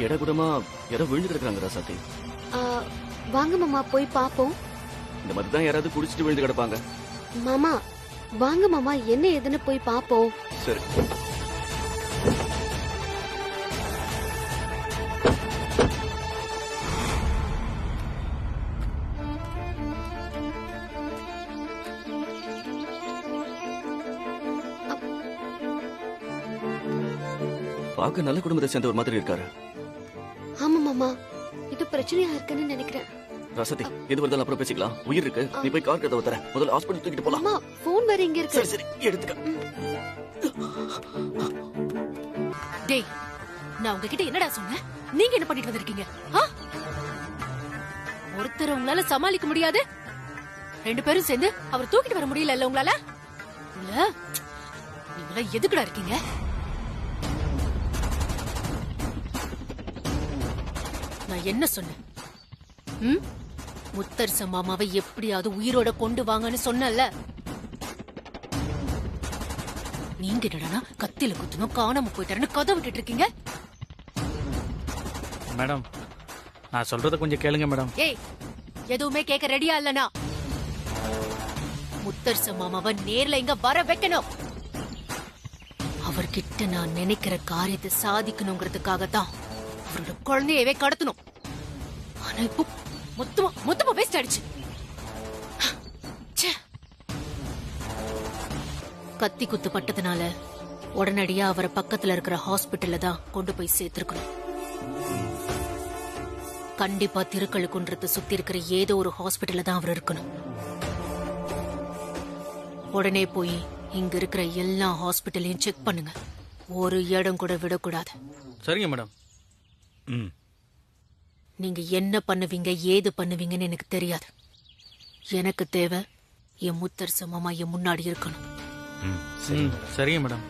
இடகுடமா யாரோ விழுந்து கிடக்குறாங்க ராசாத்தி. ஆ, வாங்க மாமா போய் பாப்போம். இந்த மாதிரி தான் யாராவது குடிச்சிட்டு விழுந்து கிடப்பாங்க. மாமா வாங்க மாமா, என்ன ஏதுன்னு போய் பாப்போம். சரி. பார்க்க நல்ல குடும்பத்தை சேர்ந்த ஒரு மாதிரி இருக்காரு. ஆமா மாமா, இது பிரச்சனையா இருக்குன்னு நினைக்கிறேன். ரசதி, எது வருதாலும் அப்புறம் பேசிக்கலாம். உயிர் இருக்கு, நீ போய் கார் கதவை தர. முதல்ல ஹாஸ்பிடல் தூக்கிட்டு போலாம். மாமா போன் வேற இங்க இருக்கு. சரி சரி, எடுத்துக்க. டேய், நான் உங்ககிட்ட என்னடா சொன்னேன்? நீங்க என்ன பண்ணிட்டு வந்திருக்கீங்க? ஒருத்தர் உங்களால சமாளிக்க முடியாது, 2 பேரும் சேர்ந்து அவர் தூக்கிட்டு வர முடியல இல்ல உங்களால? இல்ல நீங்களா எதுக்குடா இருக்கீங்க? நான் என்ன சொன்னேன்? முத்தரச மாமாவை எப்படியாவது உயிரோட கொண்டு வாங்கன்னு சொன்னல. நீங்க என்னடா கத்தில குத்தணும் காணாம போயிட்டாருன்னு கதை விட்டுட்டு இருக்கீங்க. மேடம், நான் சொல்றத கொஞ்சம் கேளுங்க மேடம். ஏய், எதுவுமே கேட்க ரெடியா இல்லனா? முத்தரச மாமாவை நேர்ல இங்க வர வைக்கணும். அவர்கிட்ட நான் நினைக்கிற காரியத்தை சாதிக்கணுங்கிறதுக்காகத்தான் அவரோட குழந்தையவே கடத்தணும். ஆனா இப்போ மொத்தமா வேஸ்ட் ஆயிடுச்சு. கத்தி குத்து பட்டதுனால உடனடியா அவரை பக்கத்துல இருக்கிற ஹாஸ்பிட்டல்ல தான் கொண்டு போய் சேர்த்திருக்கணும். கண்டிப்பா திருக்கழுக்குன்றத்தை சுத்தி இருக்கிற ஏதோ ஒரு ஹாஸ்பிட்டல்ல தான் அவர் இருக்கணும். உடனே போய் இங்க இருக்கிற எல்லா ஹாஸ்பிட்டலையும் செக் பண்ணுங்க. ஒரு இடம் கூட விடக்கூடாது. சரிங்க மேடம். நீங்க என்ன பண்ணுவீங்க ஏது பண்ணுவீங்கன்னு எனக்கு தெரியாது. எனக்கு தேவை என் முத்தரச மாமா என் முன்னாடி இருக்கணும். சரிங்க மேடம்.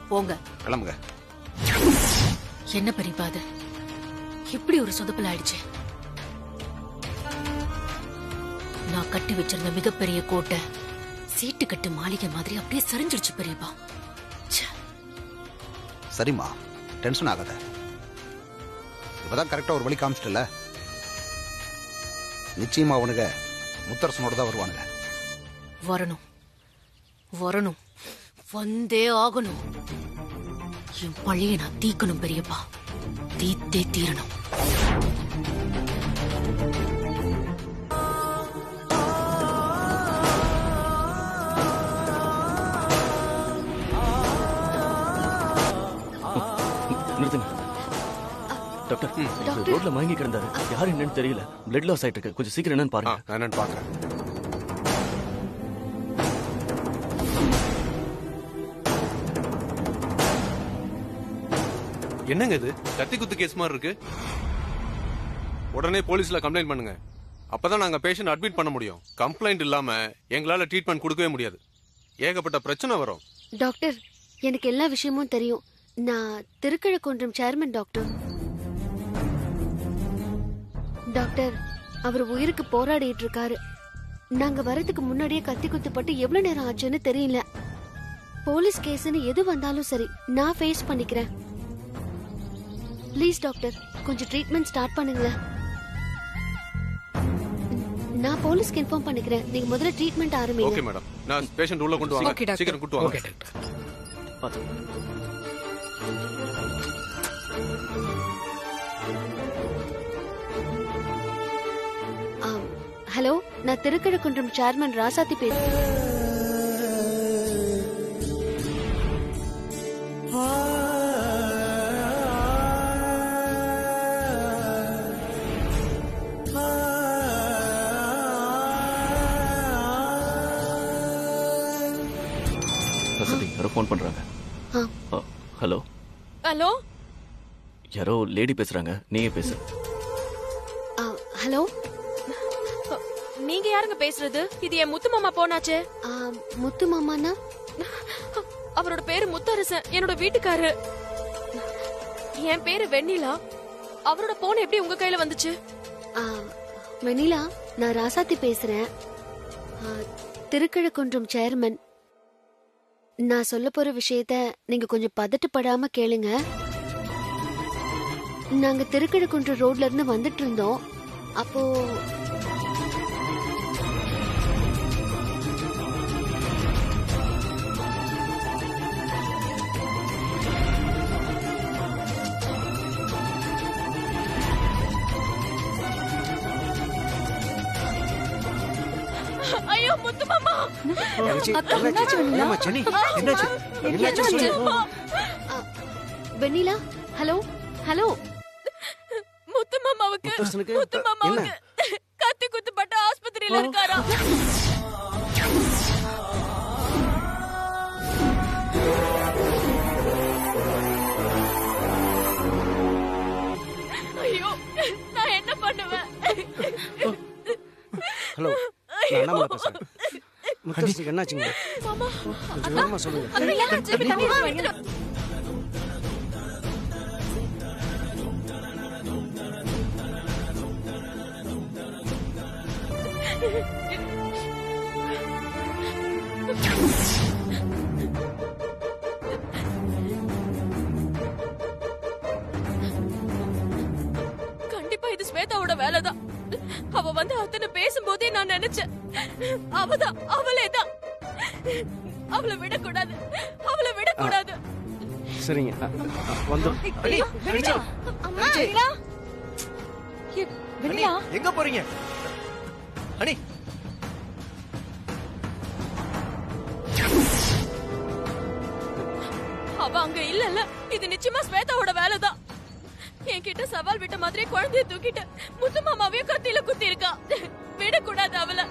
போங்க, கிளம்புங்க. என்ன பெரியப்பா அது? இப்படி ஒரு சொதப்பல் ஆயிடுச்சு. நான் கட்டி வச்சிருந்த மிகப்பெரிய கோட்டை சீட்டு கட்டு மாளிகை மாதிரி அப்படியே சரிஞ்சிடுச்சு பெரியப்பா. சரிம்மா, டென்ஷன் ஆகாத. இப்பதான் கரெக்டா ஒரு வழி காமிச்சிட்டல. நிச்சயமா அவனுங்க முத்தரசனோட தான் வருவானுங்க. வரணும் வரணும், வந்தே ஆகணும். என் பழைய நான் தீக்கணும் பெரியப்பா, தீத்தே தீரணும். நிறுத்துங்க டாக்டர். ரோட்ல மயங்கி கிடந்தாரு. யாரு என்னன்னு தெரியல. பிளட் லாஸ் ஆயிட்டு இருக்கு. கொஞ்சம் சீக்கிரம் என்னன்னு பாருங்க. நான் என்னன்னு பாக்குறேன். என்னங்க இது கத்தி குத்து கேஸ் மாதிரி இருக்கு? உடனே போலீஸ்ல கம்ப்ளைண்ட் பண்ணுங்க. அப்பதான் நாங்க பேஷண்ட் அட்மிட் பண்ண முடியும். கம்ப்ளைண்ட் இல்லாம எங்களால ட்ரீட்மெண்ட் கொடுக்கவே முடியாது. ஏகப்பட்ட பிரச்சனை வரும். டாக்டர், எனக்கு எல்லா விஷயமும் தெரியும். நான் திருக்கழுக்குன்றம் சேர்மன் டாக்டர். டாக்டர், அவர் உயிருக்கு போராடிட்டு இருக்காரு. நாங்க வரதுக்கு முன்னாடியே கத்தி குத்துப்பட்டு எவ்வளவு நேரம் ஆச்சுன்னு தெரியல. போலீஸ் கேஸ்னு எது வந்தாலும் சரி, நான் ஃபேஸ் பண்ணிக்கிறேன். ப்ளீஸ் டாக்டர், கொஞ்சம் ட்ரீட்மெண்ட் ஸ்டார்ட் பண்ணுங்களேன். நான் போலீஸ்க்கு இன்ஃபார்ம் பண்ணிக்கிறேன். நீங்க முதல்ல ட்ரீட்மெண்ட் ஆரம்பிங்க. Okay madam. நான் பேஷண்ட் உள்ள கொண்டு வாங்க. சீக்கிரம் கொண்டு வாங்க. பாத்து. ஹலோ, நான் திருக்கழுக்குன்றம் சேர்மன் ராசாத்தி பேசுறேன். ரசதி, யாரோ ஃபோன் பண்றாங்க. ஹலோ ஹலோ, யாரோ லேடி பேசுறாங்க. நீயே பேசு. ஹலோ, நீங்க யாருங்க பேசுறது? இது என் முத்து மாமா போனாச்சே. முத்து மாமானா? அவரோட பேரு முத்தரசன், என்னோட வீட்டுக்காரு. என் பேரு வெண்ணிலா. அவரோட போன் எப்படி உங்க கையில வந்துச்சு? வெண்ணிலா, நான் ராசாத்தி பேசுறேன். திருக்கழுக்குன்றம் சேர்மன். நான் சொல்ல போற விஷயத்த நீங்க கொஞ்சம் பதட்டப்படாம கேளுங்க. நாங்க திருக்கழுக்குன்ற ரோட்ல இருந்து வந்துட்டு இருந்தோம். அப்போ ஐயோ முத்து மாமா என்னம்மா சென்னை என்னாச்சு என்னாச்சு சொல்லு. வெண்ணிலா, ஹலோ ஹலோ. முத்து மாமாவுக்கு முத்தரசனுக்கு முத்து மாமாவுக்கு கத்தி குத்துப்பட்டு ஆஸ்பத்திரியில இருக்காரா? ஐயோ நான் என்ன பண்ணுவேன்? ஹலோ, நான் அண்ணாமலை பேசுறேன். முத்தரசனுக்கு என்னாச்சுங்க? கொஞ்சம் விவரமா சொல்லுங்க. கண்டிப்பா இது ஸ்வேதாவோட வேலைதான். அவ வந்து அத்தனை பேசும்போதே நான் நினைச்சேன் அவதான், அவளேதான். அவளை விடக்கூடாது, அவளை விடக்கூடாது. சரிங்க, வந்தோம். எங்க போறீங்க அனி? அவ அங்க இல்லல்ல. இது நிச்சயமா ஸ்வேதாவோட வேலைதான். என்கிட்ட சவால் விட்ட மாதிரி குழந்தைய தூக்கிட்டு முத்து மாமாவையும் கத்தியில குத்தி இருக்கா. விடக்கூடாது அவளை.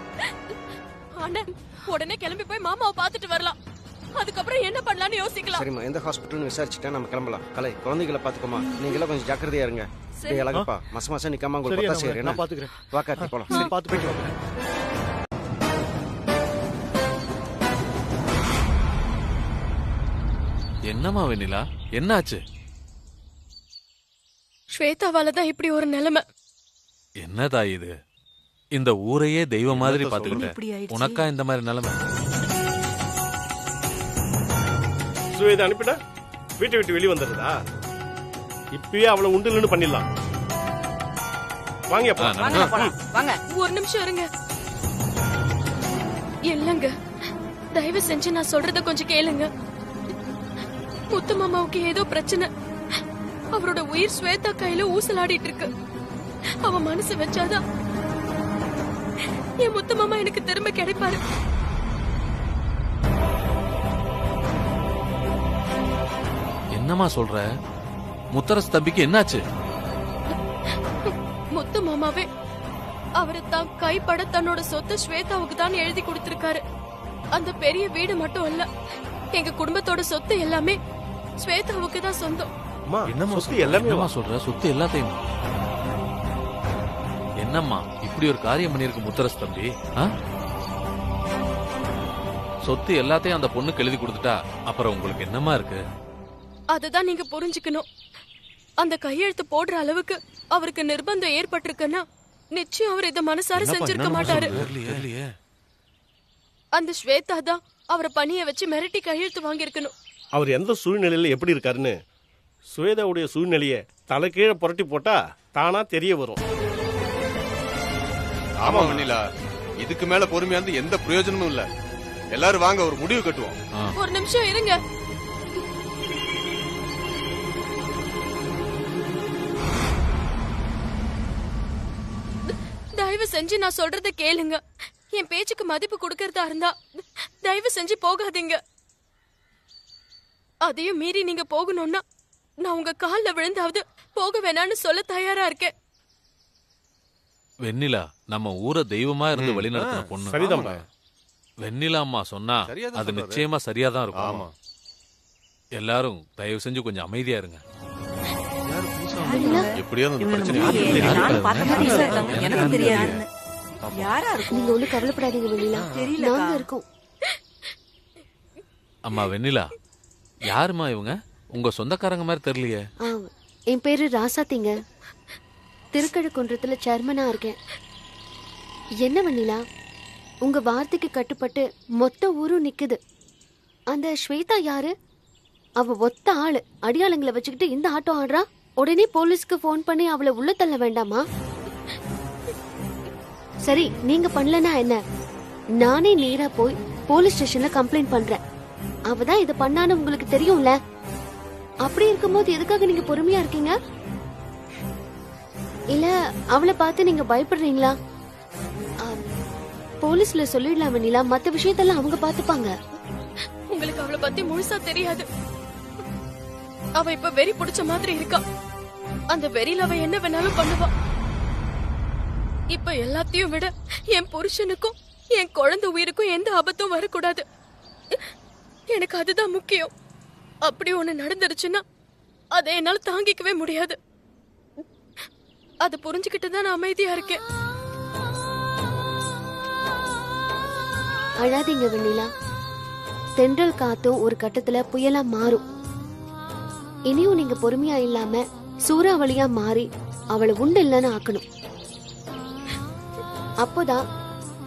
அண்ணன் உடனே கிளம்பி போய் மாமாவை பாத்துட்டு வரலாம். அதுக்கப்புறம் என்ன பண்ணலாம்னு யோசிக்கலாம். சரிம்மா, எந்த ஹாஸ்பிட்டல்னு விசாரிச்சுட்டா நம்ம கிளம்பலாம். கலை, குழந்தைகளை பாத்துக்கோமா. நீங்க எல்லாம் கொஞ்சம் ஜாக்கிரதையா இருங்க. டேய் அழகப்பா, மாசம் நிக்காம உங்களுக்கு பத்தா செய்யறேன். நான் பாத்துக்கிறேன். வா கார்த்தி, போலாம். சரி, பாத்து போயிட்டு வாங்க. என்னம்மா வெண்ணிலா, என்னாச்சு? ஸ்வேதாவாலதான் இப்படி ஒரு நிலைமை. என்னதா இது? இந்த ஊரையே தெய்வம் மாதிரி பாத்துக்கிட்ட உனக்கா இந்த மாதிரி நிலைமை? சுவேதா அனுப்பிட்டா வீட்டை விட்டு வெளியே வந்துடுறதா? இப்பயே அவளை உண்டுலன்னு பண்ணிடலாம். வாங்க. ஒரு நிமிஷம் இருங்க. இல்லங்க, தயவு செஞ்சு நான் சொல்றத கொஞ்சம் கேளுங்க. முத்து மாமாவுக்கு ஏதோ பிரச்சனை. அவரோட உயிர் ஸ்வேதா கையில ஊசலாடிட்டு இருக்கு. அவ மனசு வச்சாதான் என் முத்து மாமா எனக்கு திரும்ப கிடைப்பாரு. என்னம்மா சொல்ற? முத்தரசு தம்பிக்கு என்னாச்சு? முத்து மாமாவே அவரு தான் கைப்பட தன்னோட சொத்தை ஸ்வேதாவுக்கு தான் எழுதி கொடுத்திருக்காரு. அந்த பெரிய வீடு மட்டும் இல்ல, எங்க குடும்பத்தோட சொத்து எல்லாமே ஸ்வேதாவுக்கு தான் சொந்தம். என்னம்மா சொல்ற? சொத்து எல்லாத்தையும்? என்னம்மா இப்படி ஒரு காரியம் பண்ணிருக்கு முத்தரசு தம்பி? சொத்து எல்லாத்தையும் அந்த பொண்ணுக்கு எழுதி கொடுத்துட்டா அப்புறம் உங்களுக்கு என்னம்மா இருக்கு? அதுதான் நீங்க புரிஞ்சுக்கணும். அந்த கையெழுத்து போடுற அளவுக்கு அவருக்கு நிர்பந்தம் ஏற்பட்டிருக்குன்னா நிச்சயம் அவர் இதை மனசார செஞ்சிருக்க மாட்டாரு. அந்த ஸ்வேதா தான் அவரை பணிய வச்சு மிரட்டி கையெழுத்து வாங்கியிருக்கணும். அவர் எந்த சூழ்நிலையில எப்படி இருக்காருன்னு சுவேதாவுடைய சூழ்நிலைய தலைகீழ புரட்டி போட்டா தானா தெரிய வரும். ஆமா வெண்ணிலா, இதுக்கு மேல பொறுமையா இருந்து எந்த பிரயோஜனமும் இல்ல. எல்லாரும் வாங்க, ஒரு முடிவு கட்டுவோம். ஒரு நிமிஷம் இருங்க. தயவு செஞ்சு நான் சொல்றத கேளுங்க. என் பேச்சுக்கு மதிப்பு கொடுக்கறதா இருந்தா தயவு செஞ்சு போகாதீங்க. அதையும் மீறி நீங்க போகணும்னா நான் உங்க கால்ல விழுந்தாவது போக வேணான்னு சொல்ல தயாரா இருக்கேன். வெண்ணிலா நம்ம ஊரை தெய்வமா இருந்து வழிநடத்தின பொண்ணு. சரிதான். வெண்ணிலா அம்மா சொன்னா அது நிச்சயமா சரியாதான் இருக்கும். ஆமா, எல்லாரும் தயவு செஞ்சு கொஞ்சம் அமைதியா இருங்க. எப்படியாவது அந்த பிரச்சனை நீங்க ஒண்ணு கவலைப்படாதீங்க வெண்ணிலா, நாங்க இருக்கோம். அம்மா வெண்ணிலா, யாருமா இவங்க? உங்க சொந்தக்காரங்க மாதிரி தெரியலையே. என் பேரு ராசாத்திங்க. திருக்கழுக்குன்றத்துல சேர்மனா இருக்கேன். என்ன வெண்ணிலா, உங்க வார்த்தைக்கு கட்டுப்பட்டு மொத்த ஊரும் நிக்குது. அந்த ஸ்வேதா யாரு? அவ ஒத்த ஆளு, அடியாளுங்களை வச்சுக்கிட்டு இந்த ஆட்டம் ஆடுறா. உடனே போலீஸ்க்கு ஃபோன் பண்ணி அவளை உள்ள தள்ள வேண்டாமா? சரி, நீங்க பண்ணலனா என்ன, நானே நேரா போய் போலீஸ் ஸ்டேஷன்ல கம்ப்ளைண்ட் பண்றேன். அவதான் இத பண்ணான்னு உங்களுக்கு தெரியும்ல. அப்படி இருக்கும்போது எதுக்காக நீங்க பொறுமையா இருக்கீங்க? இல்ல அவளை பார்த்து நீங்க பயப்படுறீங்களா? போலீஸ்ல சொல்லிடலாம் வெண்ணிலா, மத்த விஷயத்தெல்லாம் அவங்க பாத்துப்பாங்க. உங்களுக்கு அவளை பத்தி முழுசா தெரியாது. அவ இப்ப வெறி பிடிச்ச மாதிரி இருக்கா. அந்த வெறியில அவ என்ன வேணாலும் பண்ணுவா. இப்ப எல்லாத்தையும் விட என் புருஷனுக்கும் என் குழந்தை உயிருக்கும் எந்த ஆபத்தும் வரக்கூடாது. எனக்கு அதுதான் முக்கியம். அப்படி ஒண்ணு நடந்துருச்சுன்னா அதை என்னால தாங்கிக்கவே முடியாது. அது புரிஞ்சுக்கிட்டு தான் நான் அமைதியா இருக்கேன். அழாதீங்க வெண்ணிலா. தென்றல் காத்தும் ஒரு கட்டத்துல புயலா மாறும். இனியும் நீங்க பொறுமையா இல்லாம சூறாவளியா மாறி அவளை உண்டு இல்லன்னு ஆக்கணும். அப்போதான்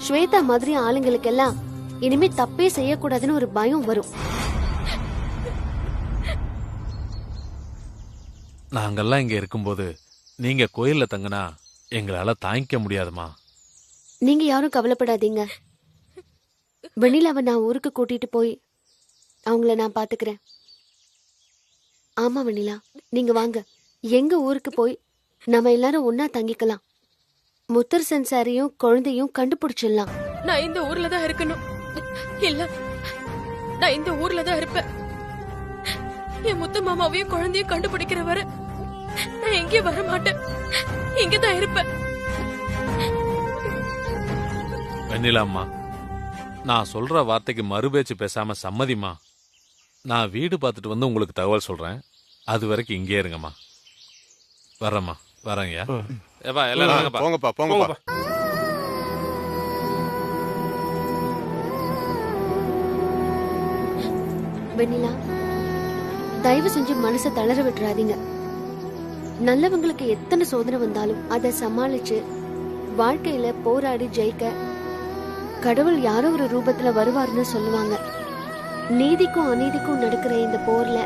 ஸ்வேதா மாதிரி ஆளுங்களுக்கெல்லாம் இனிமே தப்பே செய்யக்கூடாதுன்னு ஒரு பயம் வரும். நாங்கெல்லாம் இங்க இருக்கும்போது நீங்க கோயில்ல தங்கினா எங்களால தாங்கிக்க முடியாதுமா. நீங்க யாரும் கவலைப்படாதீங்க. வெண்ணிலாவை நான் ஊருக்கு கூட்டிட்டு போய் அவங்கள நான் பாத்துக்கிறேன். ஆமா வெண்ணிலா, நீங்க வாங்க, எங்க ஊருக்கு போய் நம்ம எல்லாரும் ஒன்னா தங்கிக்கலாம். முத்தரசன் சாரையும் குழந்தையும் கண்டுபிடிச்சிடலாம். நான் இந்த ஊர்ல தான் இருக்கணும். இல்ல, நான் இந்த ஊர்ல தான் இருப்பேன். என் முத்து மாமாவையும் குழந்தையும் கண்டுபிடிக்கிற வர நான் எங்கேயும் வர மாட்டேன். இங்கதான் இருப்பேன். வெண்ணிலாம்மா, நான் சொல்ற வார்த்தைக்கு மறுபேச்சு பேசாம சம்மதிமா. நான் வீடு பார்த்துட்டு வந்து உங்களுக்கு தகவல் சொல்றேன். அது வரைக்கும் இங்கே இருங்கம்மா. வரேம்மா, வரேங்கய்யா. ஏப்பா எல்லாரும் வாங்கப்பா. போங்கப்பா போங்கப்பா. வெண்ணிலா, தயவு செஞ்சு மனசை தளர விட்டுறாதீங்க. நல்லவங்களுக்கு எத்தனை சோதனை வந்தாலும் அதை சமாளிச்சு வாழ்க்கையில போராடி ஜெயிக்க கடவுள் யாரோ ஒரு ரூபத்துல வருவாருன்னு சொல்லுவாங்க. நீதிக்கும் அநீதிக்கும் நடக்கிற இந்த போர்ல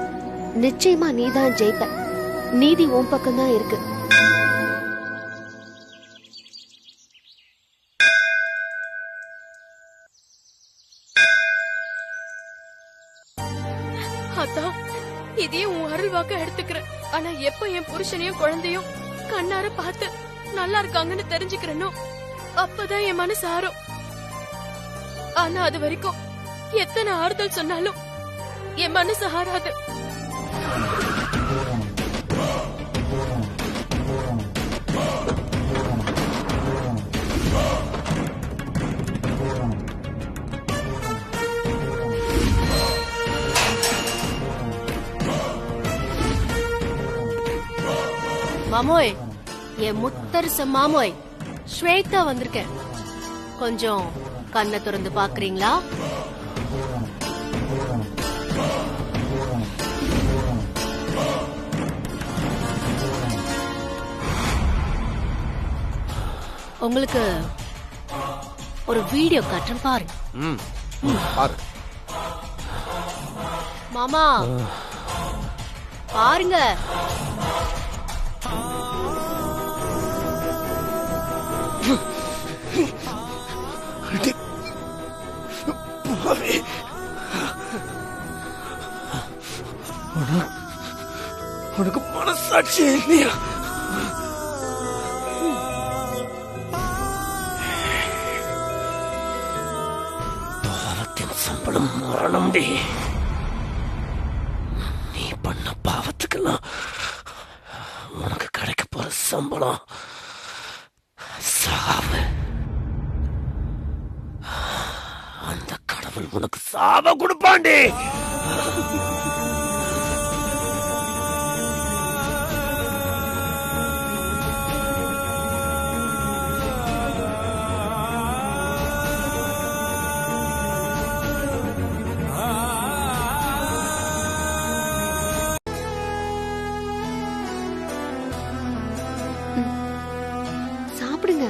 நிச்சயமா நீதான் ஜெயிப்ப. நீதி உன் பக்கம் தான் இருக்கு. அதான் இதையே உன் அருள் வாக்க எடுத்துக்கிறேன். ஆனா எப்ப என் புருஷனையும் குழந்தையும் கண்ணார பார்த்து நல்லா இருக்காங்கன்னு தெரிஞ்சுக்கிறேனோ அப்பதான் என் மனசு ஆறும். ஆனா அது வரைக்கும் எத்தனை ஆறுதல் சொன்னாலும் என் மனசு ஆறாது. மாமோய், என் முத்தரச மாமோய், ஸ்வேதா வந்திருக்கேன். கொஞ்சம் கண்ணை திறந்து பாக்குறீங்களா? உங்களுக்கு ஒரு வீடியோ காட்டுறேன் பாருங்க. பாரு மாமா, பாருங்க. உனக்கு மனசாட்சி இல்லையா? பாவத்தின் சம்பளம் மரணம். நீ பண்ண பாவத்துக்கெல்லாம் உனக்கு கிடைக்க போற சம்பளம் சாவு. அந்த கடவுள் உனக்கு சாவ கொடுப்பாண்டே. சாப்பிடுங்க.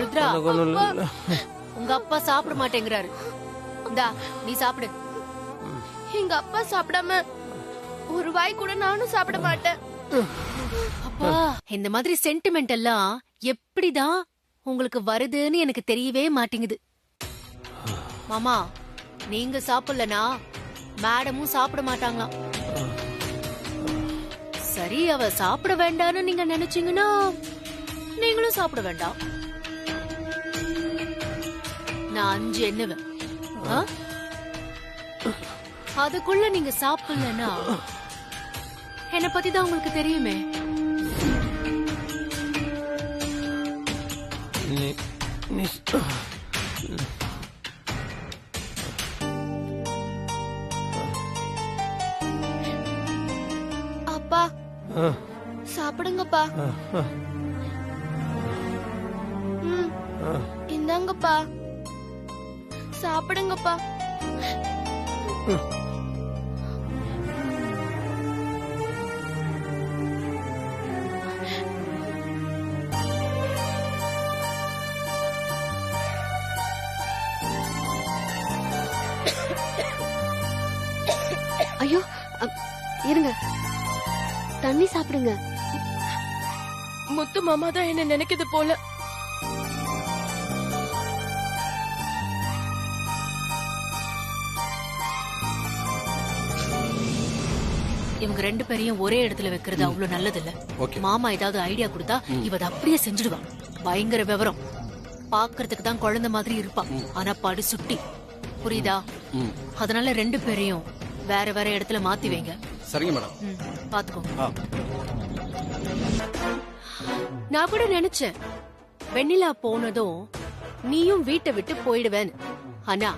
ருத்ரா, உங்க அப்பா சாப்பிட மாட்டேங்கிறாரு. இந்தா நீ சாப்பிடு. எங்க அப்பா சாப்பிடாம ஒரு வாய் கூட நானும் சாப்பிட மாட்டேன். அப்பா, இந்த மாதிரி சென்டிமெண்ட் எல்லாம் எப்படிதான் உங்களுக்கு வருதுன்னு எனக்கு தெரியவே மாட்டேங்குது. மாமா, நீங்க சாப்பிடலனா மேடமும் சாப்பிட மாட்டாங்களாம். சரி, அவ சாப்பிட வேண்டாம்னு நீங்க நினைச்சீங்கன்னா நீங்களும் சாப்பிட வேண்டாம். நான் 5 எண்ணுவேன். ஆ? அதுக்குள்ள நீங்க சாப்பிடலன்னா என்ன பத்தி தான் உங்களுக்கு தெரியுமே. அப்பா சாப்பிடுங்கப்பா. இந்தாங்கப்பா சாப்பிடுங்கப்பா. ஐயோ, இருங்க, தண்ணி சாப்பிடுங்க. முத்து மாமா தான் என்ன நினைக்குது போல. இவங்க 2 பேரையும் ஒரே இடத்துல வைக்கிறது அவ்வளவு நல்லது இல்ல. மாமா ஏதாவது ஐடியா கொடுத்தா இவ அதை அப்படியே செஞ்சுடுவா. பயங்கர விவரம். பாக்குறதுக்கு தான் குழந்தை மாதிரி இருப்பா, ஆனா படு சுட்டி. புரியுதா? அதனால 2 பேரையும் வேற வேற இடத்துல மாத்தி வைங்க. சரிங்க மேடம். பாத்துக்கோ. நான் கூட நினைச்சேன் வெண்ணிலா போனதும் நீயும் வீட்டை விட்டு போயிடுவேன்னு. ஆனா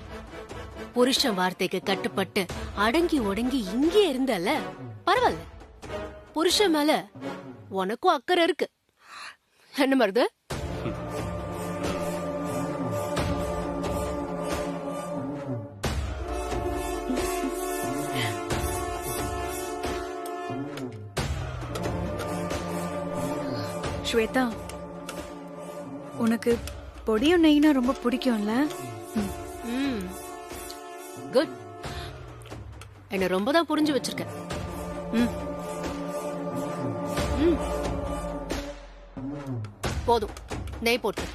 புருஷன் வார்த்தைக்கு கட்டுப்பட்டு அடங்கி ஒடங்கி இங்கே இருந்தல. பரவாயில்ல, புருஷன் மேல உனக்கும் அக்கறை இருக்கு. என்ன மருது? ஸ்வேதா, உனக்கு பொடியும் நெய்னா ரொம்ப பிடிக்கும்ல? குட். என்ன ரொம்ப தான் புரிஞ்சு வச்சிருக்க. போதும், நெய் போட்டு.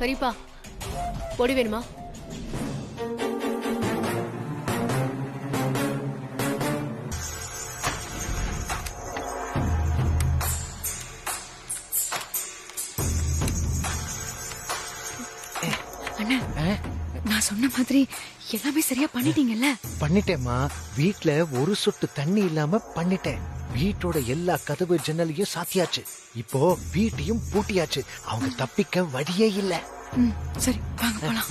பெரியப்பா, பொடி வேணுமா? அண்ணா, நான் சொன்ன மாதிரி எல்லாமே சரியா பண்ணிட்டீங்கல்ல? பண்ணிட்டேம்மா. வீட்ல ஒரு சொட்டு தண்ணி இல்லாம பண்ணிட்டேன். வீட்டோட எல்லா கதவு ஜன்னலையும் சாத்தியாச்சு. இப்போ வீட்டையும் பூட்டியாச்சு. அவங்க தப்பிக்க வழியே இல்ல. சரி, வாங்க போலாம்.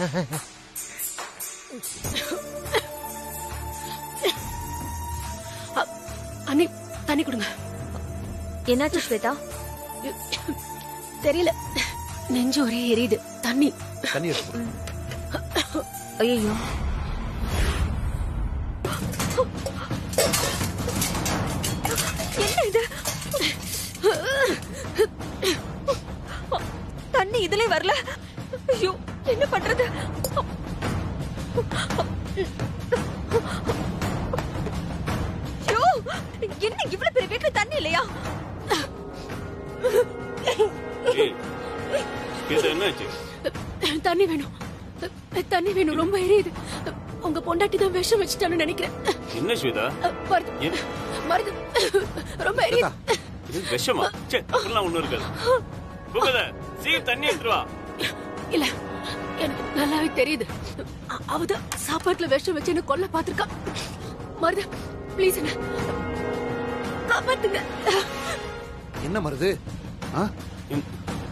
அண்ணி, தண்ணி கொடுங்க. என்னாச்சு ஸ்வேதா? தெரியல, நெஞ்சு ஒரே எரியுது. தண்ணி தண்ணி ஐயோ, என்ன இது? தண்ணி இதுல வரல. ஐயோ, என்ன பண்றது? ஐயோ, என்ன இவ்வளவு பெரிய வீட்டுல தண்ணி இல்லையா? தண்ணி வேணும், தண்ணி வேணும். ரொம்ப எரியுது. உங்க பொண்டாட்டி தான் விஷம் வச்சுட்டான்னு நினைக்கிறேன். என்ன ஸ்வேதா? மருந்து ரொம்ப எரியுது. இது விஷமா? சே, அப்படிலாம் ஒண்ணும் இருக்காது. பூகத, சீக்கிரம் தண்ணி எடுத்து வா. இல்ல, எனக்கு நல்லாவே தெரியுது. அவதான் சாப்பாட்டுல விஷம் வச்சு என்ன கொல்ல பாத்திருக்கா. மருது, ப்ளீஸ் என்ன காப்பாத்துங்க. என்ன மருது?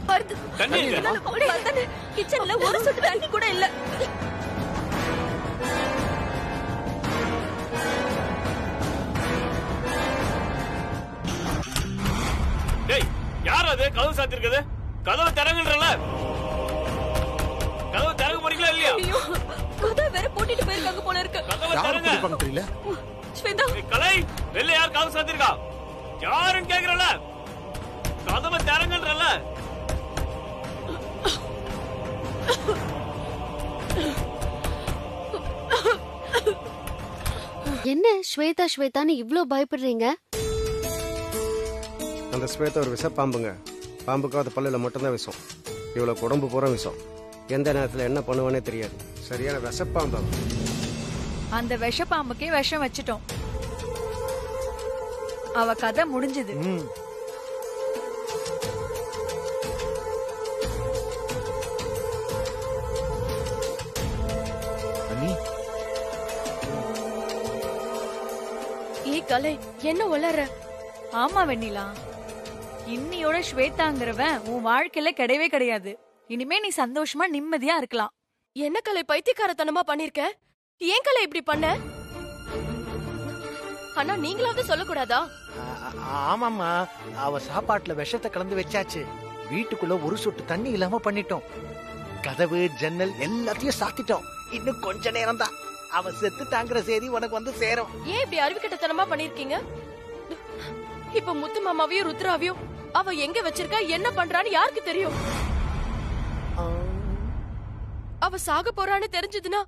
வருது. வந்தனே, கிச்சன்ல ஒரு சொட்டு தண்ணி கூட இல்ல. டேய், யார் அது கதவு சாத்திருக்குது? கதவு திறங்குன்றல. கதவு திறங்க போறீங்களா இல்லையா? ஐயோ, கதவை வேற பூட்டிட்டு போயிருக்காங்க போல இருக்கு. கதவு திறங்க. தெரியல. ஸ்வேதா, கலை, வெளில யார் கதவு சாத்திருக்கா? யாருன்னு கேக்குறல? கதவு திறங்குன்றல. என்ன ஸ்வேதா ஸ்வேதான்னு இவ்ளோ பயப்படுறீங்க? அந்த ஸ்வேதா ஒரு விஷப்பாம்புங்க. பாம்புக்கும் அது பல்லுல மட்டும்தான் விஷம். இவ்வளவு உடம்பு பூரா விஷம். எந்த நேரத்துல என்ன பண்ணுவானே தெரியாது. சரியான விஷப்பாம்பு. அந்த விஷப்பாம்புக்கே விஷம் வச்சிட்டோம். அவ கதை முடிஞ்சது. கலை, என்ன உளற? ஆமா வெண்ணிலா, இன்னியோட ஸ்வேதாங்கிறவன் உன் வாழ்க்கையில கிடையவே கிடையாது. இனிமே நீ சந்தோஷமா நிம்மதியா இருக்கலாம். என்ன கலை பைத்தியக்காரத்தனமா பண்ணிருக்க? ஏன் கலை இப்படி பண்ண? அண்ணா, நீங்களாவது சொல்லக்கூடாதா? ஆமாம்மா, அவ சாப்பாட்டுல விஷத்தை கலந்து வச்சாச்சு. வீட்டுக்குள்ள ஒரு சொட்டு தண்ணி இல்லாம பண்ணிட்டோம். கதவு ஜன்னல் எல்லாத்தையும் சாத்திட்டோம். இன்னும் கொஞ்ச நேரம் தான் அவ செத்து தாங்குற செய்தி உனக்கு வந்து சேரும். ஏன் இப்படி அறிவுக்கட்டத்தனமா பண்ணிருக்கீங்க? இப்ப முத்து மாமாவையும் ருத்ராவையும் அவ எங்க வச்சிருக்கா, என்ன பண்றான்னு யாருக்கு தெரியும்? அவ சாக போறான்னு தெரிஞ்சதுன்னா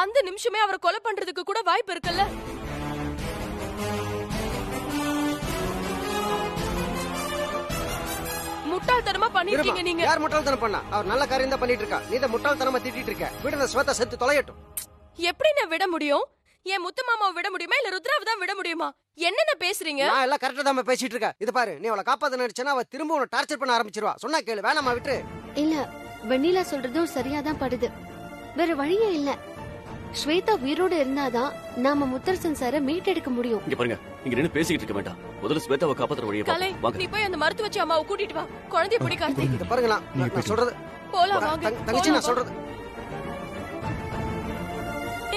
அந்த நிமிஷமே அவரை கொலை பண்றதுக்கு கூட வாய்ப்பு இருக்குல்ல. முட்டாள்தனமா பண்ணிருக்கீங்க நீங்க. யார் முட்டாள்தனம் பண்ணா? அவர் நல்ல காரியம் தான் பண்ணிட்டு இருக்கா. நீ தான் முட்டாள்தனமா திட்டிட்டு இருக்க. விடுங்க, ஸ்வேதா செத்து தொலையட்டும். எப்படி நான் விட முடியும்? என் முத்து மாமாவை விட முடியுமா, இல்ல ருத்ராவை தான் விட முடியுமா? என்னென்ன பேசுறீங்க? நான் எல்லாம் கரெக்டா தான் பேசிட்டு இருக்கேன். இது பாரு, நீ அவளை காப்பாத்த நினைச்சனா அவ திரும்ப உன்னை டார்ச்சர் பண்ண ஆரம்பிச்சிருவா. சொன்னா கேளு, வேணாமா விட்டுரு. இல்ல, வெண்ணிலா சொல்றதும் சரியாதான் படுது. வேற வழியே இல்ல. ஸ்வேதா உயிரோட இருந்தாதான் நாம முத்தரசன் சார மீட்டெடுக்க முடியும். இங்க பாருங்க, இங்க நின்னு பேசிக்கிட்டு இருக்க வேண்டாம். முதல்ல ஸ்வேதாவை காப்பாத்துற வழியை கலை, வாங்க. நீ போய் அந்த மருத்துவ வச்சு அம்மாவை கூட்டிட்டு வா. குழந்தைய பிடி கார்த்திக். இத பாருங்க, நான் சொல்றது போலாம் வாங்க. தங்கச்சி, நான் சொல்றது.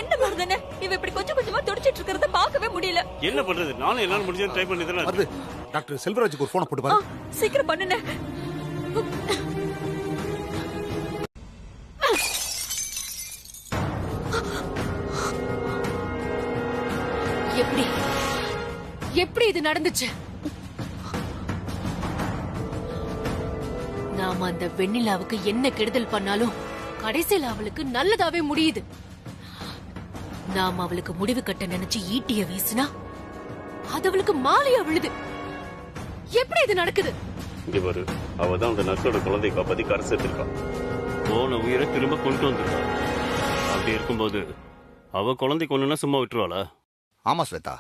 என்ன மருதனே, இவ இப்படி கொஞ்சம் கொஞ்சமா துடிச்சிட்டு இருக்கறத பார்க்கவே முடியல. என்ன பண்றது? நானும் என்னால முடிஞ்சது ட்ரை பண்ணிட்டேன். வருது. டாக்டர் செல்வராஜுக்கு ஒரு போன் போட்டு பாரு. சீக்கிரம் பண்ணுனே. எப்படி எப்படி இது நடந்துச்சு? நாம அந்த வெண்ணிலாவுக்கு என்ன கெடுதல் பண்ணாலும் கடைசியில அவளுக்கு நல்லதாவே முடியுது. நாம அவளுக்கு முடிவு கட்ட நினைச்சு ஈட்டிய வீசினா அது அவளுக்கு மாலையா விழுது. எப்படி இது நடக்குது? இங்க பாரு, அவதான் அந்த நர்ஸோட குழந்தையை காப்பாத்தி கரை சேர்த்திருக்கா. போன உயிரை திரும்ப கொண்டு வந்திருக்கா. அப்படி இருக்கும்போது அவ குழந்தை கொண்டுனா சும்மா விட்டுருவாளா? ஆமா ஸ்வேதா,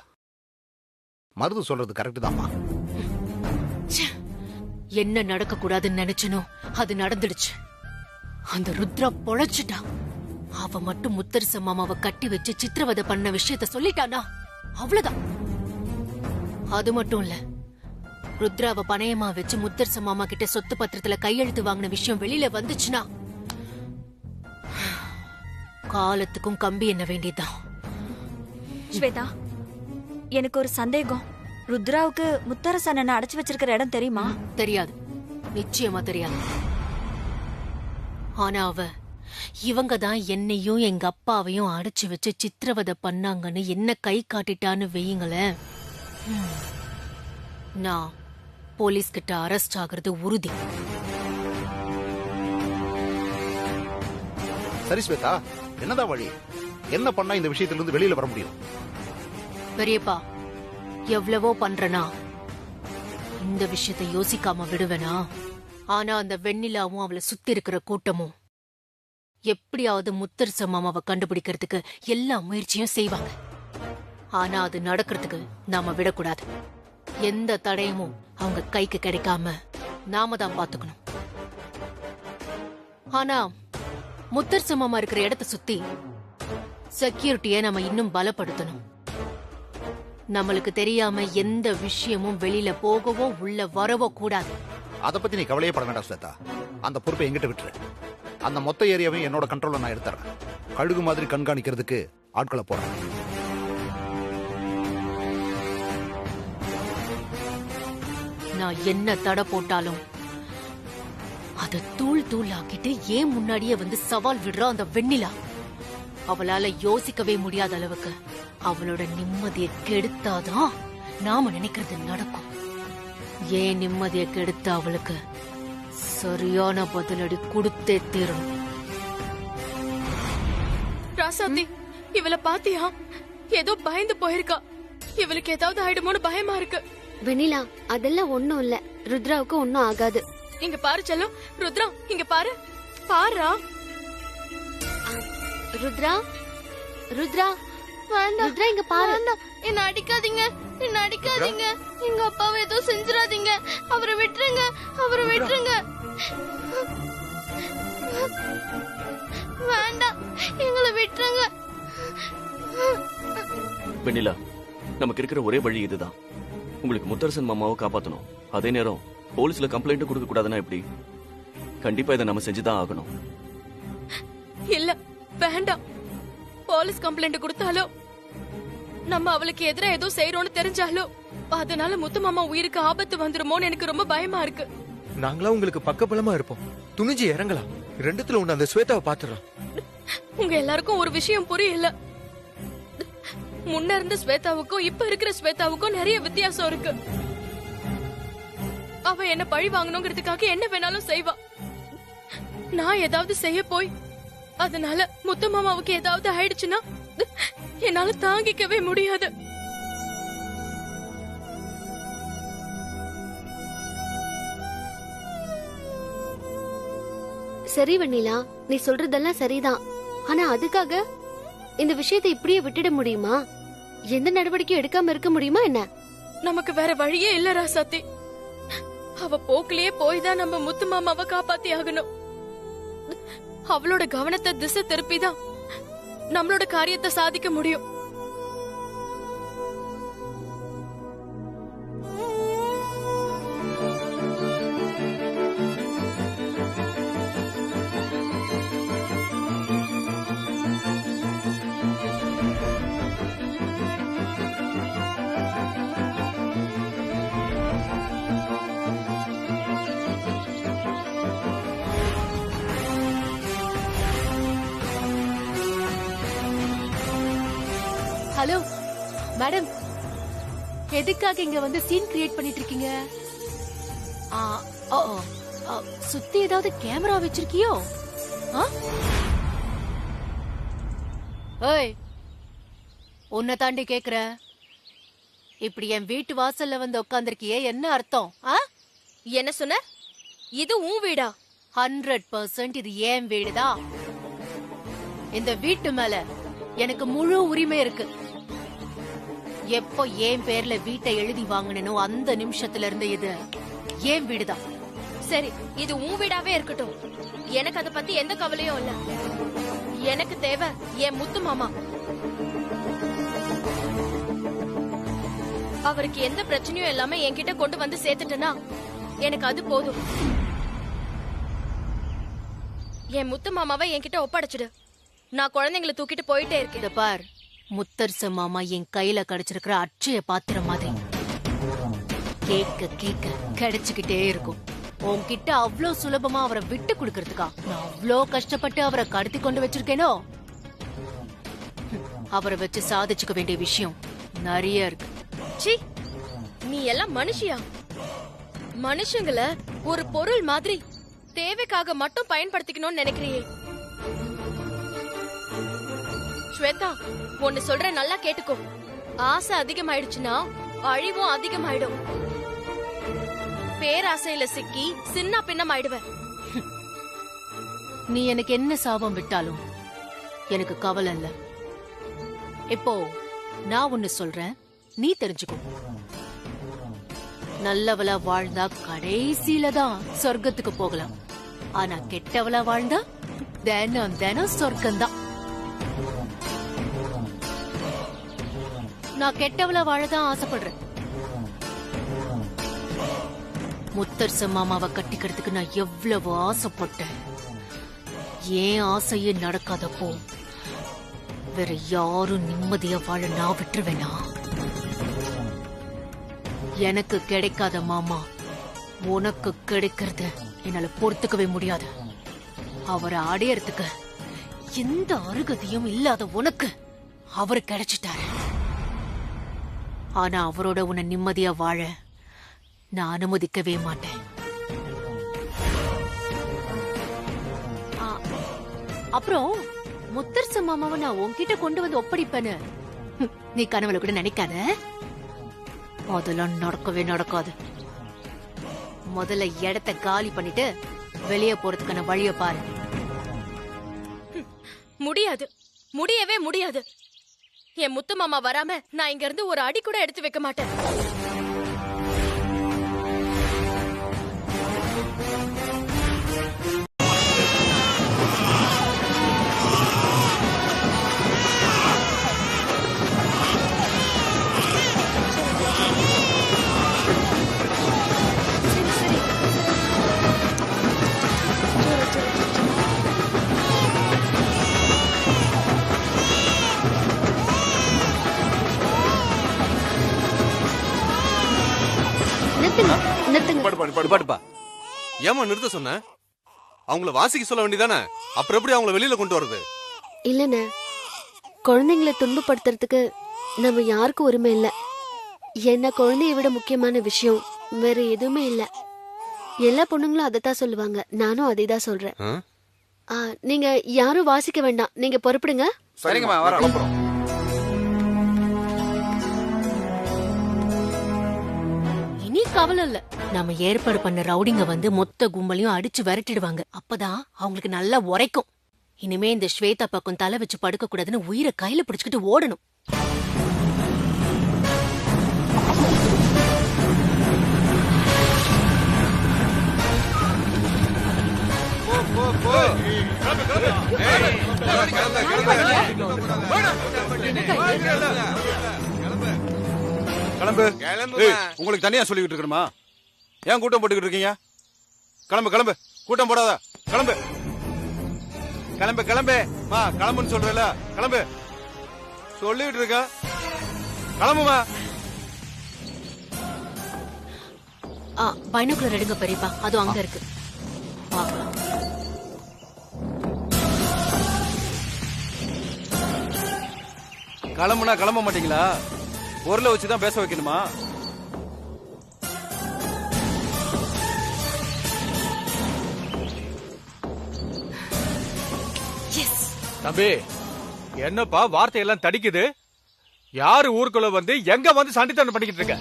மருது சொல்றது கரெக்ட் தான்மா. என்ன நடக்க கூடாதுன்னு நினைச்சனோ அது நடந்துடுச்சு. அந்த ருத்ரா பொழைச்சிட்டா. அவ மட்டும் முத்தரச மாமாவை கட்டி வச்சு சித்திரவதை பண்ண விஷயத்த சொல்லிட்டானா அவ்வளவுதான். அது மட்டும் இல்ல, ருத்ராவை பணையமா வச்சு முத்தரச மாமா கிட்ட சொத்து பத்திரத்துல கையெழுத்து வாங்கின விஷயம் வெளியில வந்துச்சுன்னா காலத்துக்கும் கம்பி என்ன வேண்டியதுதான். ஸ்வேதா, எனக்கு ஒரு சந்தேகம். ருத்ராவுக்கு முத்தரசன் அடைச்சு வச்சிருக்கிற இடம் தெரியுமா? தெரியாது, நிச்சயமா தெரியாது. ஆனா அவ இவங்க தான் என்னையும் எங்க அப்பாவையும் அடைச்சு வச்சு சித்திரவதை பண்ணாங்கன்னு என்ன கை காட்டிட்டான்னு வெய்யுங்களேன், நான் போலீஸ் கிட்ட அரெஸ்ட் ஆகுறது உறுதி. சரி ஸ்வேதா, என்னதான் வழி? என்ன பண்ணா இந்த விஷயத்துல இருந்து வெளியில வர முடியும்? பெரியப்பா, எவ்வளவோ பண்றனா இந்த விஷயத்தை யோசிக்காம விடுவேனா? ஆனா அந்த வெண்ணிலாவும் அவளை சுத்தி இருக்கிற கூட்டமும் எப்படியாவது முத்தரச மாமாவை கண்டுபிடிக்கிறதுக்கு எல்லா முயற்சியும் செய்வாங்க. ஆனா அது நடக்கிறதுக்கு நாம விடக்கூடாது. எந்த தடையும் அவங்க கைக்கு கிடைக்காம நாம தான் பாத்துக்கணும். ஆனா முத்தரச மாமா இருக்கிற இடத்தை சுத்தி செக்யூரிட்டியை நம்ம இன்னும் பலப்படுத்தணும். நம்மளுக்கு தெரியாம எந்த விஷயமும் வெளியில போகவோ உள்ள வரவோ கூடாது. அத பத்தி நீ கவலையே பட வேண்டாம் ஸ்வேதா. அந்த பொறுப்பை எங்கிட்ட விட்டுரு. அந்த மொத்த ஏரியாவையும் என்னோட கண்ட்ரோல்ல நான் எடுத்துறேன். கழுகு மாதிரி கண்காணிக்கிறதுக்கு ஆட்களை போறேன். நான் என்ன தடை போட்டாலும் அத தூள் தூள் ஆக்கிட்டு ஏன் முன்னாடியே வந்து சவால் விடுறா அந்த வெண்ணிலா. அவளால யோசிக்கவே முடியாத அளவுக்கு அவளோட நிம்மதியை கெடுத்தாதான் நாம நினைக்கிறது நடக்கும். ஏன் நிம்மதியை கெடுத்த அவளுக்கு சரியான பதிலடி கொடுத்தே தீரணும். ராசாத்தி, இவளை பாத்தியா? ஏதோ பயந்து போயிருக்கா. இவளுக்கு ஏதாவது ஆயிடுமோன்னு பயமா இருக்கு. வெண்ணிலா, அதெல்லாம் ஒண்ணும் இல்ல. ருத்ராவுக்கு ஒண்ணும் ஆகாது. இங்க பாரு செல்லம். ருத்ரா, இங்க பாரு. பாருடா. ருத்ரா, ருத்ரா, வேண்டாம். ருத்ரா, இங்க பாரு. என்ன அடிக்காதீங்க, என்ன அடிக்காதீங்க. எங்க அப்பாவை ஏதோ செஞ்சிடாதீங்க. அவரை விட்டுருங்க, அவரை விட்டுருங்க. வேண்டாம், எங்களை விட்டுருங்க. வெண்ணிலா, நமக்கு இருக்கிற ஒரே வழி இதுதான். உங்களுக்கு முத்தரசன் மாமாவை காப்பாத்தணும். அதே நேரம் போலீஸ்ல கம்ப்ளைண்ட் கொடுக்க கூடாதுன்னா எப்படி? கண்டிப்பா இதை நம்ம செஞ்சுதான் ஆகணும். இல்ல, வேண்டாம். போலீஸ் கம்ப்ளைண்ட் கொடுத்தாலோ, நம்ம அவளுக்கு எதிராக ஏதோ செய்யறோம்னு தெரிஞ்சாலோ, அதனால முத்து மாமா உயிருக்கு ஆபத்து வந்துருமோன்னு எனக்கு ரொம்ப பயமா இருக்கு. நாங்களா உங்களுக்கு பக்கபலமா இருப்போம். துணிஞ்சு இறங்கலாம். ரெண்டுத்துல ஒண்ணு அந்த ஸ்வேதாவை பாத்துறோம். உங்க எல்லாருக்கும் ஒரு விஷயம் புரியல. முன்ன இருந்த ஸ்வேதாவுக்கும் இப்ப இருக்கிற ஸ்வேதாவுக்கும் நிறைய வித்தியாசம் இருக்கு. அவ என்ன பழி வாங்கணுங்கிறதுக்காக என்ன வேணாலும் செய்வா. நான் ஏதாவது செய்ய போய் அதனால முத்து மாமாவுக்கு ஏதாவது ஆயிடுச்சுன்னா என்னால தாங்கிக்கவே முடியாது. சரி வெண்ணிலா, நீ சொல்றதெல்லாம் சரிதான். ஆனா அதுக்காக இந்த விஷயத்தை இப்படியே விட்டுட முடியுமா? எந்த நடவடிக்கையும் எடுக்காம இருக்க முடியுமா என்ன? நமக்கு வேற வழியே இல்ல ராசாத்தி. அவ போக்கிலேயே போய் தான் நம்ம முத்து மாமாவை காப்பாத்தி ஆகணும். அவளோட கவனத்தை திசை திருப்பிதான் நம்மளோட காரியத்தை சாதிக்க முடியும். ஹலோ மேடம், எதுக்காக இங்க வந்து சீன் கிரியேட் பண்ணிட்டு இருக்கீங்க? சுத்தி ஏதாவது கேமரா வச்சிருக்கியோ? ஏய், உன்னை தாண்டி கேக்குற. இப்படி என் வீட்டு வாசல்ல வந்து உட்கார்ந்திருக்கியே, என்ன அர்த்தம்? என்ன சொன்ன? இது உன் வீடா? 100% இது என் வீடுதான். இந்த வீட்டு மேல எனக்கு முழு உரிமை இருக்கு. எப்போ என் பேர்ல வீட்டை எழுதி வாங்கினோ அந்த நிமிஷத்துல இருந்து இது என் வீடுதான். சரி, இது உன் வீடாவே இருக்கட்டும். எனக்கு அத பத்தி எந்த கவலையும் இல்ல. எனக்கு தேவை என் முத்து மாமா. அவருக்கு எந்த பிரச்சனையும் இல்லாம என்கிட்ட கொண்டு வந்து சேர்த்துட்டேன்னா எனக்கு அது போதும். என் முத்து மாமாவை என்கிட்ட ஒப்படைச்சிடு. நான் குழந்தைங்களை தூக்கிட்டு போயிட்டே இருக்கேன். இத பார், முத்தரச மாமா என் கையில கிடைச்சிருக்கிற அட்சய பாத்திரம் மாதிரி கேட்க கேட்க கிடைச்சுக்கிட்டே இருக்கும். உன்கிட்ட அவ்வளோ சுலபமா அவரை விட்டு கொடுக்கறதுக்கா நான் அவ்வளோ கஷ்டப்பட்டு அவரை கடத்தி கொண்டு வச்சிருக்கேனோ? அவரை வச்சு சாதிச்சுக்க வேண்டிய விஷயம் நிறைய இருக்கு. சீ, நீ எல்லாம் மனுஷியா? மனுஷங்கள ஒரு பொருள் மாதிரி தேவைக்காக மட்டும் பயன்படுத்திக்கணும்னு நினைக்கிறியே? ஸ்வேதா, ஒன்னு சொல்ற, நல்லா கேட்டுக்கோ. ஆசை அதிகமாயிடுச்சுன்னா அழிவும் அதிகமாயிடும். பேராசையில சிக்கி சின்ன பின்னம் ஆயிடுவேன். நீ எனக்கு என்ன சாபம் விட்டாலும் எனக்கு கவலை இல்ல. இப்போ நான் ஒன்னு சொல்றேன், நீ தெரிஞ்சுக்கோ. நல்லவளா வாழ்ந்தா கடைசியில தான் சொர்க்கத்துக்கு போகலாம். ஆனா கெட்டவளா வாழ்ந்தா தினம் தினம் சொர்க்கம்தான். நான் கெட்டவள வாழதான் ஆசைப்படுறேன். முத்தரசன் மாமாவை கட்டிக்கிறதுக்கு நான் எவ்வளவு ஆசைப்பட்டேன். ஏன் ஆசையே நடக்காதப்போ வேற யாரும் நிம்மதியா வாழ நான் விட்டுருவேனா? எனக்கு கிடைக்காத மாமா உனக்கு கிடைக்கிறத என்னால பொறுத்துக்கவே முடியாது. அவரை அடையறதுக்கு எந்த அருகதையும் இல்லாத உனக்கு அவரு கிடைச்சிட்டாரு. ஆனா அவரோட உன்னை நிம்மதியா வாழ நான் அனுமதிக்கவே மாட்டேன். அப்புறம் முத்தரசன் மாமாவை நான் உன்கிட்ட கொண்டு வந்து ஒப்படைப்பேன்னு நீ கனவுல கூட நினைக்காத. அதெல்லாம் நடக்கவே நடக்காது. முதல்ல இடத்த காலி பண்ணிட்டு வெளியே போறதுக்கான வழிய பாரு. முடியாது, முடியவே முடியாது. என் முத்து மாமா வராம நான் இங்க இருந்து ஒரு அடி கூட எடுத்து வைக்க மாட்டேன். ஏமா நிறுத்த சொன்ன? அவங்கள வாசிக்க சொல்ல வேண்டியதானே? அப்புறம் எப்படி அவங்கள வெளியில கொண்டு வரது? இல்லண்ணே, குழந்தைங்களை துன்பப்படுத்துறதுக்கு நம்ம யாருக்கும் உரிமை இல்ல. என்ன குழந்தைய விட முக்கியமான விஷயம் வேற எதுவுமே இல்ல. எல்லா பொண்ணுங்களும் அதைத்தான் சொல்லுவாங்க. நானும் அதை தான் சொல்றேன். நீங்க யாரும் வாசிக்க வேண்டாம், நீங்க பொறுப்பிடுங்க. சரிங்கம்மா, வர அனுப்புறோம். இனி கவலை இல்ல. நம்ம ஏற்பாடு பண்ண ரவுடிங்க வந்து மொத்த கும்பலையும் அடிச்சு விரட்டிடுவாங்க. அப்பதான் அவங்களுக்கு நல்லா உரைக்கும். இனிமே இந்த ஸ்வேதா பக்கம் தலை வச்சு படுக்க கூடாதுன்னு உயிரை கையில பிடிச்சுக்கிட்டு ஓடணும். கிளம்பு. உங்களுக்கு தனியா சொல்லிக்கிட்டு இருக்கணுமா? ஏன் கூட்டம் போட்டுக்கிட்டு இருக்கீங்க? கிளம்பு கிளம்பு, கூட்டம் போடாத. கிளம்பு கிளம்பு கிளம்பு. மா கிளம்புன்னு சொல்றல, கிளம்பு. சொல்லிட்டு இருக்க, கிளம்புமா. பைனாகுலர் எடுங்க பெரியப்பா, அது அங்க இருக்கு. கிளம்புனா கிளம்ப மாட்டீங்களா? பொருளை வச்சுதான் பேச வைக்கணுமா? தம்பி, என்னப்பா வார்த்தையெல்லாம் தடிக்குது? யாரு ஊருக்குள்ள வந்து எங்க வந்து சண்டித்தனம் பண்ணிக்கிட்டு இருக்க?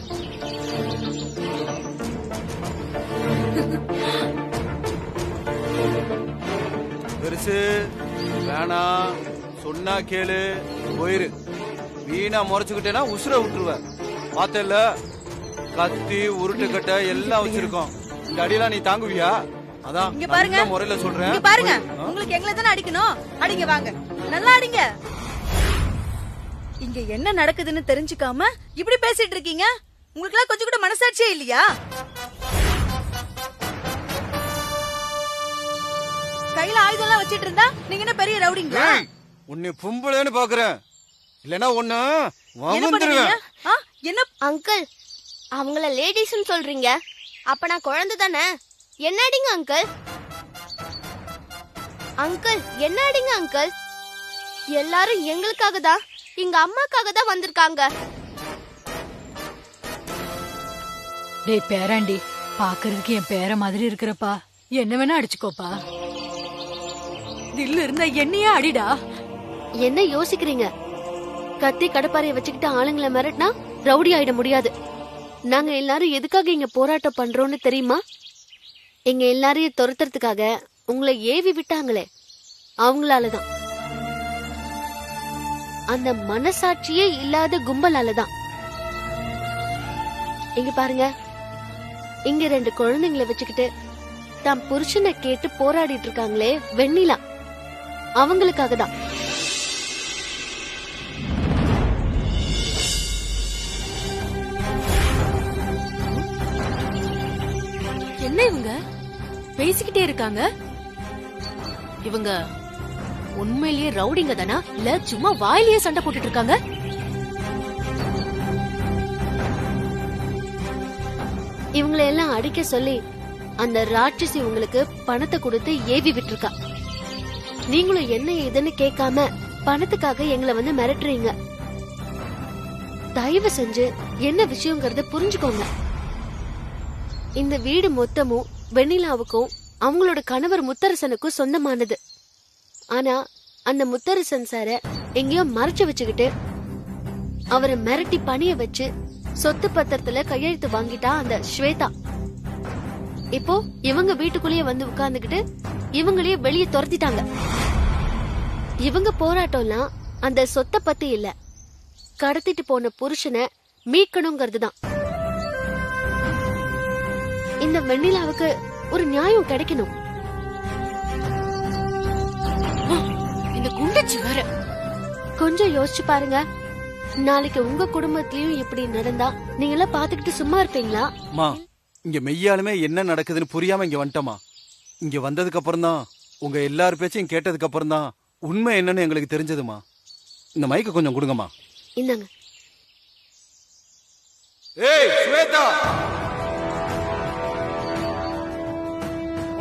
பெருசு வேணாம், சொன்னா கேளு, போயிரு. வீணா முறைச்சுக்கிட்டேன்னா உசுர விட்டுருவ. பார்த்தல, கத்தி உருட்டுக்கட்டை எல்லாம் வச்சிருக்கோம். இந்த அடியெல்லாம் நீ தாங்குவியா? அதான் இங்க பாருங்க, முறையில சொல்றேன். இங்க பாருங்க, உங்களுக்கு எங்களை தானே அடிக்கணும். அடிங்க, வாங்க, நல்லா அடிங்க. இங்க என்ன நடக்குதுன்னு தெரிஞ்சுக்காம இப்படி பேசிட்டு இருக்கீங்க. உங்களுக்கு எல்லாம் கொஞ்சம் கூட மனசாட்சியே இல்லையா? கையில ஆயுதம் எல்லாம் வச்சிட்டு இருந்தா நீங்க என்ன பெரிய ரவுடிங்களா? உன்னை பொம்பளைன்னு பாக்குறேன், இல்லனா ஒண்ணு வந்துருவேன். என்ன அங்கிள், அவங்கள லேடிஸ்னு சொல்றீங்க? அப்ப நான் குழந்தை தானே? என்ன அடிங்க அங்கிள். அங்கிள் என்ன அடிங்க அங்கிள். எல்லாரும் எங்களுக்காக தான், எங்க அம்மாக்காக தான் வந்திருக்காங்க. டேய் பேராண்டி, பாக்குறதுக்கு என் பேர மாதிரி இருக்கிறப்பா. என்ன வேணா அடிச்சுக்கோப்பா. தில்லு இருந்தா என்னையே அடிடா. என்ன யோசிக்கிறீங்க? கத்தி கடப்பாறைய வச்சுக்கிட்டு ஆளுங்களை மிரட்டினா ரவுடி ஆயிட முடியாது. நாங்க எல்லாரும் எதுக்காக இங்க போராட்டம் பண்றோம்னு தெரியுமா? எங்க எல்லாரையும் துரத்துறதுக்காக உங்களை ஏவி விட்டாங்களே, அவங்களாலதான். அந்த மனசாட்சியே இல்லாத கும்பலாலதான். இங்க பாருங்க, இங்க 2 குழந்தைங்களை வச்சுக்கிட்டு தான் புருஷனை கேட்டு போராடிட்டு இருக்காங்களே வெண்ணிலா, அவங்களுக்காக தான். இவங்க பேசிக்கிட்டே இருக்காங்க? இவங்க உண்மையிலேயே ரவுடிங்க தானா இல்ல சும்மா வாயிலேயே சண்டை போட்டுட்டு இருக்காங்க? இவங்களை எல்லாம் அடிக்க சொல்லி அந்த ராட்சசி உங்களுக்கு பணத்தை கொடுத்து ஏவி விட்டுருக்கா. நீங்களும் என்ன ஏதுன்னு கேட்காம பணத்துக்காக எங்களை வந்து மிரட்டுறீங்க. தயவு செஞ்சு என்ன விஷயங்கிறத புரிஞ்சுக்கோங்க. இந்த வீடு மொத்தமும் வெண்ணிலாவுக்கும் அவங்களோட கணவர் முத்தரசனுக்கும் சொந்தமானது. ஆனா அந்த முத்தரசன் சார எங்கேயோ மறைச்சு வச்சுக்கிட்டு அவரை மிரட்டி பணிய வச்சு சொத்து பத்திரத்துல கையெழுத்து வாங்கிட்டா அந்த ஸ்வேதா. இப்போ இவங்க வீட்டுக்குள்ளேயே வந்து உட்கார்ந்துகிட்டு இவங்களையே வெளியே துரத்திட்டாங்க. இவங்க போராட்டம்லாம் அந்த சொத்தை பத்தி இல்ல, கடத்திட்டு போன புருஷனை மீட்கணுங்கிறது தான். இந்த வெண்ணிலாவுக்கு ஒரு நியாயம் கிடைக்கணும். இந்த குண்டச்சி வேற கொஞ்சம் யோசிச்சு பாருங்க. நாளைக்கு உங்க குடும்பத்திலயும் இப்படி நடந்தா நீங்க எல்லாம் பாத்துக்கிட்டு சும்மா இருப்பீங்களா? மா, இங்க மெய்யாலுமே என்ன நடக்குதுன்னு புரியாம இங்க வந்துட்டோமா. இங்க வந்ததுக்கு அப்புறம் தான், உங்க எல்லார் பேச்சையும் கேட்டதுக்கு அப்புறம் தான் உண்மை என்னன்னு எங்களுக்கு தெரிஞ்சதுமா. இந்த மைக்க கொஞ்சம் கொடுங்கம்மா. இந்தாங்க. ஏய் ஸ்வேதா,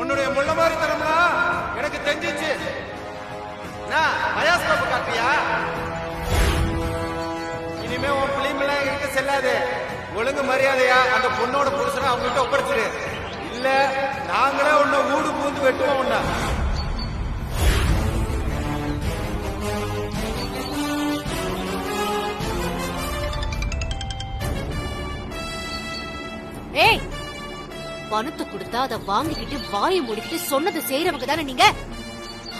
உன்னுடைய முள்ள மாதிரி தரம்னா எனக்கு தெரிஞ்சிச்சு. பயாஸ்கோப் காட்டியா? இனிமே உன் பிள்ளைமெல்லாம் இருக்க செல்லாது. ஒழுங்கு மரியாதையா அந்த பொண்ணோட புருஷனை அவங்ககிட்ட ஒப்படைச்சிரு. இல்ல நாங்களே உன்னை ஊடு பூந்து வெட்டுவோம். உன்ன ஏய், பணத்தை கொடுத்தா அதை வாங்கிக்கிட்டு வாயை மூடிக்கிட்டு சொன்னதை செய்யறவங்க தானே நீங்க.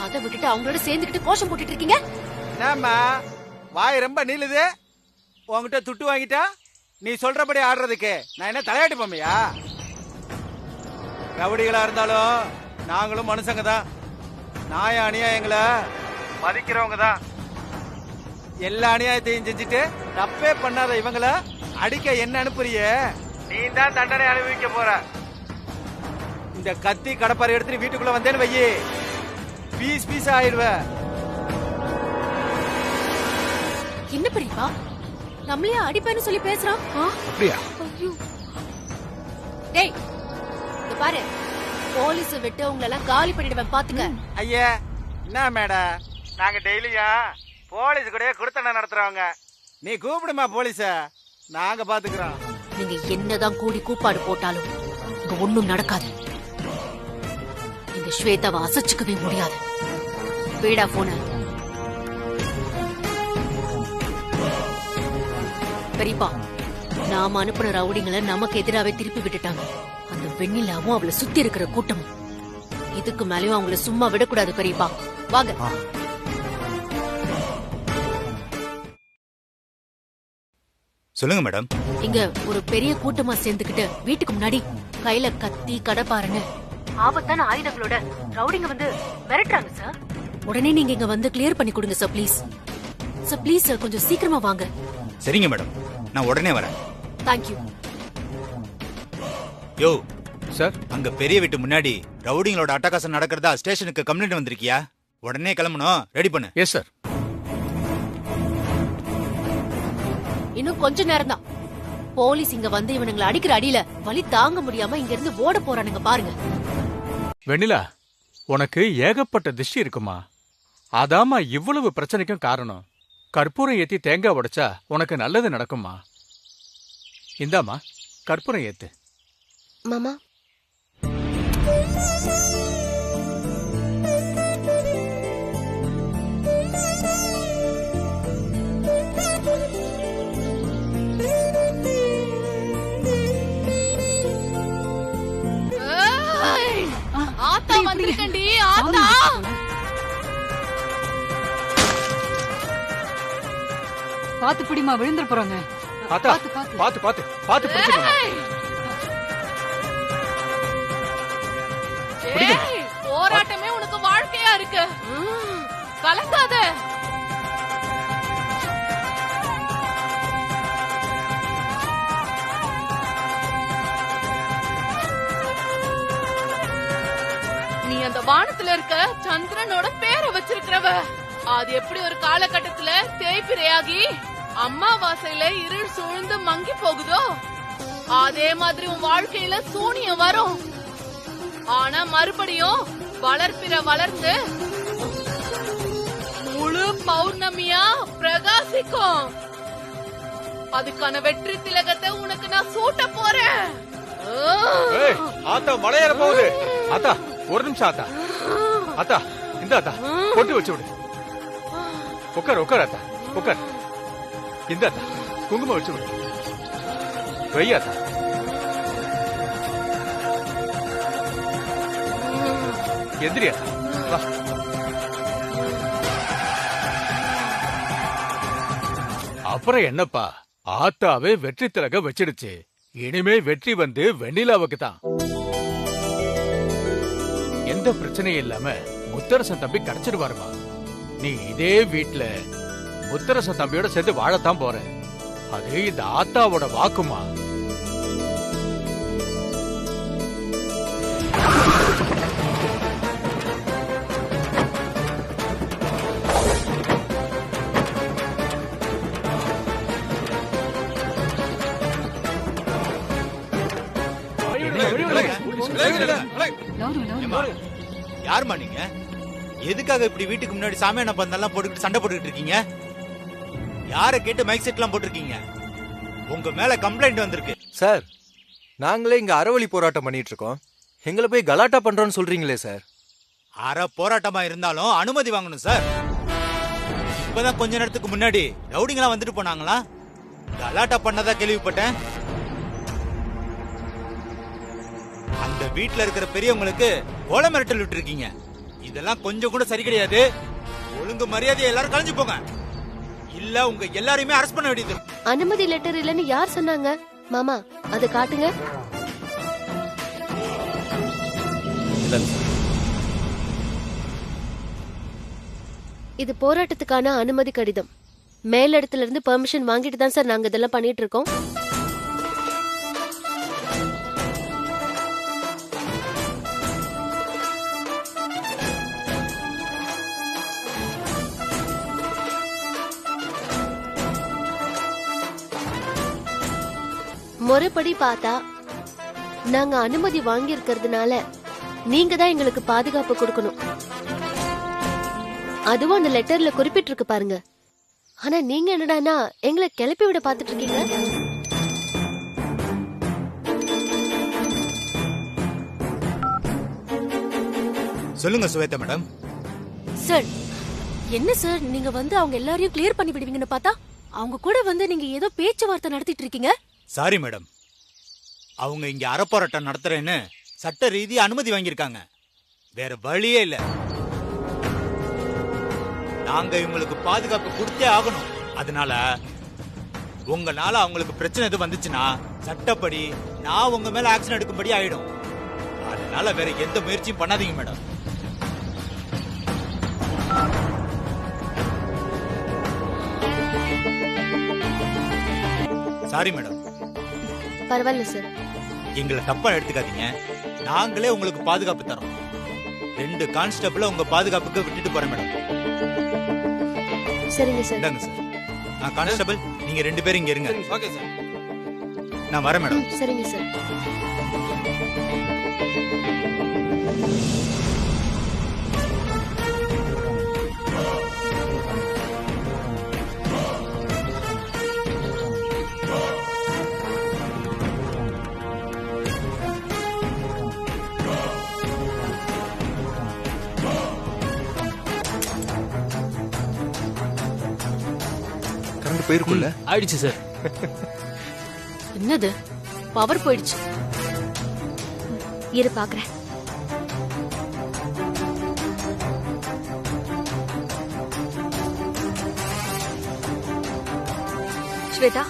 அதை விட்டுட்டு அவங்களோட சேர்ந்துக்கிட்டு கோஷம் போட்டுட்டு இருக்கீங்க. என்னம்மா வாய் ரொம்ப நீளுது? உங்ககிட்ட துட்டு வாங்கிட்டா நீ சொல்றபடி ஆடுறதுக்கு நான் என்ன தலையாட்டு பொம்மையா? ரவுடிகளா இருந்தாலும் நாங்களும் மனுஷங்க தான். நாய அநியாயங்களை மதிக்கிறவங்க தான். எல்லா அநியாயத்தையும் செஞ்சுட்டு தப்பே பண்ணாத இவங்கள அடிக்க என்ன அனுப்புறிய? நீ தான் தண்டனை அனுபவிக்க போற. இந்த கத்தி கடப்பாறை எடுத்துட்டு வீட்டுக்குள்ள வந்தேன்னு வையி, பீஸ் பீஸ் ஆயிடுவ. என்ன பெரியப்பா, நம்மளே அடிப்பேன்னு சொல்லி பேசுறான். அப்படியா? டேய், இங்க பாரு, போலீஸ் விட்டு உங்களை எல்லாம் காலி பண்ணிடுவேன் பாத்துக்க. ஐயா என்ன மேடம், நாங்க டெய்லியா போலீஸ் கூட குடுத்தன நடத்துறவங்க. நீ கூப்பிடுமா போலீஸ, நாங்க பாத்துக்கிறோம். நீங்க என்னதான் கூடி கூப்பாடு போட்டாலும் இங்க ஒண்ணும் நடக்காது. இந்த ஸ்வேதாவை அசைச்சுக்கவே முடியாது. வேடா போன. பெரியப்பா, நாம அனுப்புன ரவுடிங்களை நமக்கு எதிராவே திருப்பி விட்டுட்டாங்க. அந்த வெண்ணிலாவும் அவளை சுத்தி இருக்கிற கூட்டமும். இதுக்கு மேலயும் அவங்கள சும்மா விடக்கூடாது பெரியப்பா. வாங்க. சொல்லுங்க மேடம். இங்க ஒரு பெரிய கூட்டமா சேர்ந்துக்கிட்டு வீட்டுக்கு முன்னாடி கையில கத்தி கடப்பாருன்னு ஆபத்தான ஆயுதங்களோட ரவுடிங்க வந்து மிரட்டுறாங்க சார். உடனே நீங்க இங்க வந்து கிளியர் பண்ணி கொடுங்க sir, please. Sir please sir, கொஞ்சம் சீக்கிரமா வாங்க. சரிங்க மேடம், நான் உடனே வரேன். தேங்க்யூ. யோ சார், அங்க பெரிய வீட்டு முன்னாடி ரவுடிங்களோட அட்டகாசம் நடக்கிறதா ஸ்டேஷனுக்கு கம்ப்ளைண்ட் வந்திருக்கியா? உடனே கிளம்பணும், ரெடி பண்ணு. Yes sir. இன்னும் கொஞ்ச நேரம் தான். போலீஸ் இங்க வந்து இவனுங்களை அடிக்கிற அடியில வலி தாங்க முடியாம இங்க இருந்து ஓட போறானுங்க பாருங்க. வெண்ணிலா, உனக்கு ஏகப்பட்ட திஷ்டி இருக்குமா. அதாமா இவ்வளவு பிரச்சனைக்கும் காரணம். கற்பூரம் ஏத்தி தேங்காய் உடைச்சா உனக்கு நல்லது நடக்குமா. இந்தாமா கற்பூரம் ஏத்து. மாமா, ஆத்தா வந்திருக்கண்டி. ஆத்தா பாத்து பிடிமா, விழுந்துற போறாங்க. பாத்து பாத்து பாத்து பாத்து பிடிச்சுக்கோங்க. போராட்டமே உனக்கு வாழ்க்கையா இருக்கு. கலங்காத. நீ அந்த வானத்துல இருக்க சந்திரனோட பேரை வச்சிருக்கிறவ. அது எப்படி ஒரு காலகட்டத்துல தேய்பிரையாகி அம்மாவாசையில இருள் சூழ்ந்து மங்கி போகுதோ அதே மாதிரி உன் வாழ்க்கையில சூனியம் வரும். ஆனா மறுபடியும் வளர்ப்பிற வளர்ந்து முழு பௌர்ணமியா பிரகாசிக்கும். அதுக்கான வெற்றி திலகத்தை உனக்கு நான் சூட்ட போறேன். ஆத்தா மலையேற போகுது. ஆத்தா ஒரு நிமிஷம் ஆத்தா. ஆத்தா இந்த ஆத்தா பொட்டு வச்சு விடு. உட்கார் உட்கார் ஆத்தா உட்கார். இந்த ஆத்தா குங்குமம் வச்சு விடு. வையாத்தா. எந்திரியா வா. அப்புறம் என்னப்பா, ஆத்தாவே வெற்றி திலக வச்சிடுச்சு. இனிமே வெற்றி வந்து வெண்ணிலாவுக்கு தான். எந்த பிரச்சனையும் இல்லாம முத்தரசன் தம்பி கிடைச்சிடுவாருமா. நீ இதே வீட்டுல முத்தரசன் தம்பியோட சேர்ந்து வாழத்தான் போற. அது இந்த ஆத்தாவோட வாக்குமா. யாருமா நீங்க? எதுக்காக இப்படி வீட்டுக்கு முன்னாடி சாமியான பந்தெல்லாம் போட்டுக்கிட்டு சண்டை போட்டுக்கிட்டு இருக்கீங்க? யாரை கேட்டு மைக் செட் எல்லாம் போட்டிருக்கீங்க? உங்க மேல கம்ப்ளைண்ட் வந்திருக்கு சார். நாங்களே இங்க அறவழி போராட்டம் பண்ணிட்டு இருக்கோம். எங்களை போய் கலாட்டா பண்றோம்னு சொல்றீங்களே சார். அற போராட்டமா இருந்தாலும் அனுமதி வாங்கணும் சார். இப்பதான் கொஞ்ச நேரத்துக்கு முன்னாடி ரவுடிங்களா வந்துட்டு போனாங்களா? கலாட்டா பண்ணதா கேள்விப்பட்டேன். அந்த வீட்டுல இருக்கிற பெரியவங்களுக்கு கோல மிரட்டல் விட்டு இருக்கீங்க. இதெல்லாம் கொஞ்சம் கூட சரி கிடையாது. ஒழுங்கு மரியாதையை எல்லாரும் கலைஞ்சு போங்க. இல்ல உங்க எல்லாரையுமே அரெஸ்ட் பண்ண வேண்டியது. அனுமதி லெட்டர் இல்லன்னு யார் சொன்னாங்க? மாமா அதை காட்டுங்க. இது போராட்டத்துக்கான அனுமதி கடிதம். மேலிடத்துல இருந்து பெர்மிஷன் வாங்கிட்டு தான் சார் நாங்க இதெல்லாம் பண்ணிட்டு இருக்கோம். முறைப்படி பார்த்தா நாங்க அனுமதி வாங்கி இருக்கிறதுனால நீங்க தான் எங்களுக்கு பாதுகாப்பு கொடுக்கணும். அதுவும் அந்த லெட்டர்ல குறிப்பிட்டிருக்கு பாருங்க. ஆனா நீங்க என்னடானா எங்களை கிளப்பி விட பாத்துட்டு இருக்கீங்க. சொல்லுங்க சுவேதா மேடம். சார் என்ன சார், நீங்க வந்து அவங்க எல்லாரையும் கிளியர் பண்ணி விடுவீங்கன்னு பார்த்தா அவங்க கூட வந்து நீங்க ஏதோ பேச்சுவார்த்தை நடத்திட்டு இருக்கீங்க. சாரி மேடம், அவங்க இங்க அறப்போராட்டம் நடத்துறேன்னு சட்ட ரீதியா அனுமதி வாங்கியிருக்காங்க. வேற வழியே இல்ல. நாங்க இவங்களுக்கு பாதுகாப்பு கொடுத்தே ஆகணும். அதனால உங்களால அவங்களுக்கு பிரச்சனை எதுவும் வந்துச்சுன்னா சட்டப்படி நான் உங்க மேல ஆக்ஷன் எடுக்கும்படி ஆயிடும். அதனால வேற எந்த முயற்சியும் பண்ணாதீங்க மேடம். Sorry madam. பரவாயில்ல சார். எங்களை தப்பா எடுத்துக்காதீங்க. நாங்களே உங்களுக்கு பாதுகாப்பு தரோம். 2 கான்ஸ்டபிள உங்க பாதுகாப்புக்கு விட்டுட்டு போறேன் மேடம். சரிங்க சார். இந்தாங்க சார். நான் கான்ஸ்டபிள், நீங்க 2 பேரும் இங்க இருங்க. Okay sir. நான் வரேன் மேடம். சரிங்க சார். போயிருக்குல்ல? ஆயிடுச்சு சார். என்னது பவர் போயிடுச்சு? இரு பாக்குறேன். ஸ்வேதா,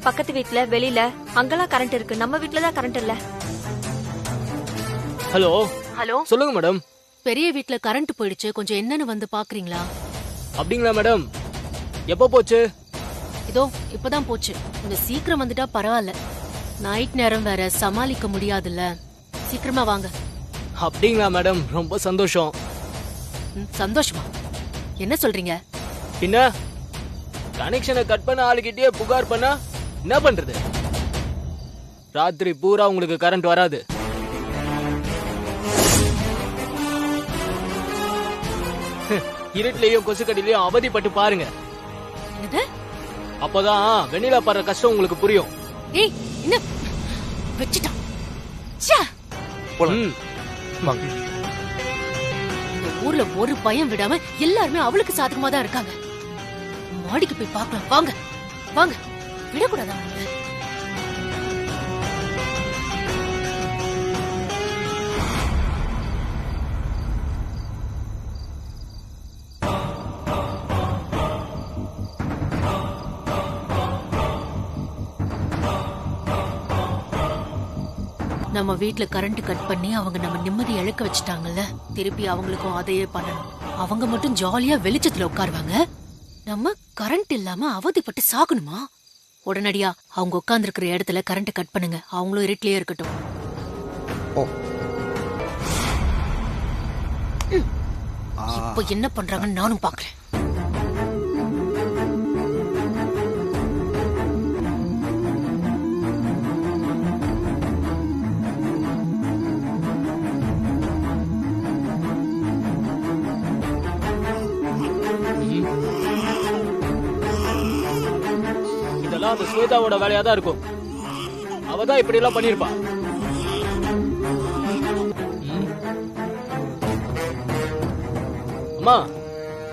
பக்கத்து வீட்ல வெளியில அங்கெல்லாம் கரண்ட் இருக்கு. நம்ம வீட்ல தான் கரண்ட் இல்ல. ஹலோ ஹலோ சொல்லுங்க மேடம். பெரிய வீட்ல கரண்ட் போயிடுச்சு. கொஞ்சம் என்னன்னு வந்து பாக்குறீங்களா? அப்படிங்களா மேடம்? எப்போ போச்சு? இதோ இப்பதான் போச்சு. கொஞ்சம் சீக்கிரம் வந்துட்டா பரவாயில்ல. நைட் நேரம் வேற சமாளிக்க முடியாதுல்ல. சீக்கிரமா வாங்க. அப்படிங்களா மேடம், ரொம்ப சந்தோஷம். சந்தோஷமா? என்ன சொல்றீங்க? பின்ன கனெக்ஷனை கட் பண்ண ஆளுகிட்டே புகார் பண்ணா என்ன பண்றது? ராத்திரி பூரா உங்களுக்கு கரண்ட் வராது. இருட்டிலையும் கொசுக்கடிலையும் அவதிப்பட்டு பாருங்க. அப்பதான் வெண்ணிலா படுற கஷ்டம் உங்களுக்கு புரியும். ஏய், என்ன வெச்சிட்டான்? ஊர்ல ஒரு பயம் விடாம எல்லாருமே அவளுக்கு சாதகமா தான் இருக்காங்க. மாடிக்கு போய் பார்க்கலாம் வாங்க. வாங்க, விடக்கூடாதா? நம்ம வீட்ல கரண்ட் கட் பண்ணி அவங்க நம்ம நிம்மதி இழக்க வச்சுட்டாங்கல்ல, திருப்பி அவங்களுக்கும் அதையே பண்ணணும். அவங்க மட்டும் ஜாலியா வெளிச்சத்துல உட்காருவாங்க, நம்ம கரண்ட் இல்லாம அவதிப்பட்டு சாகணுமா? உடனடியா அவங்க உட்கார்ந்து இருக்கிற இடத்துல கரண்ட் கட் பண்ணுங்க. அவங்களும் இருட்டிலேயே இருக்கட்டும். இப்ப என்ன பண்றாங்கன்னு நானும் பாக்குறேன். இதெல்லாம் அந்த ஸ்வேதாவோட வேலையா தான் இருக்கும். அவதான் இப்படி எல்லாம் பண்ணிருப்பா. அம்மா,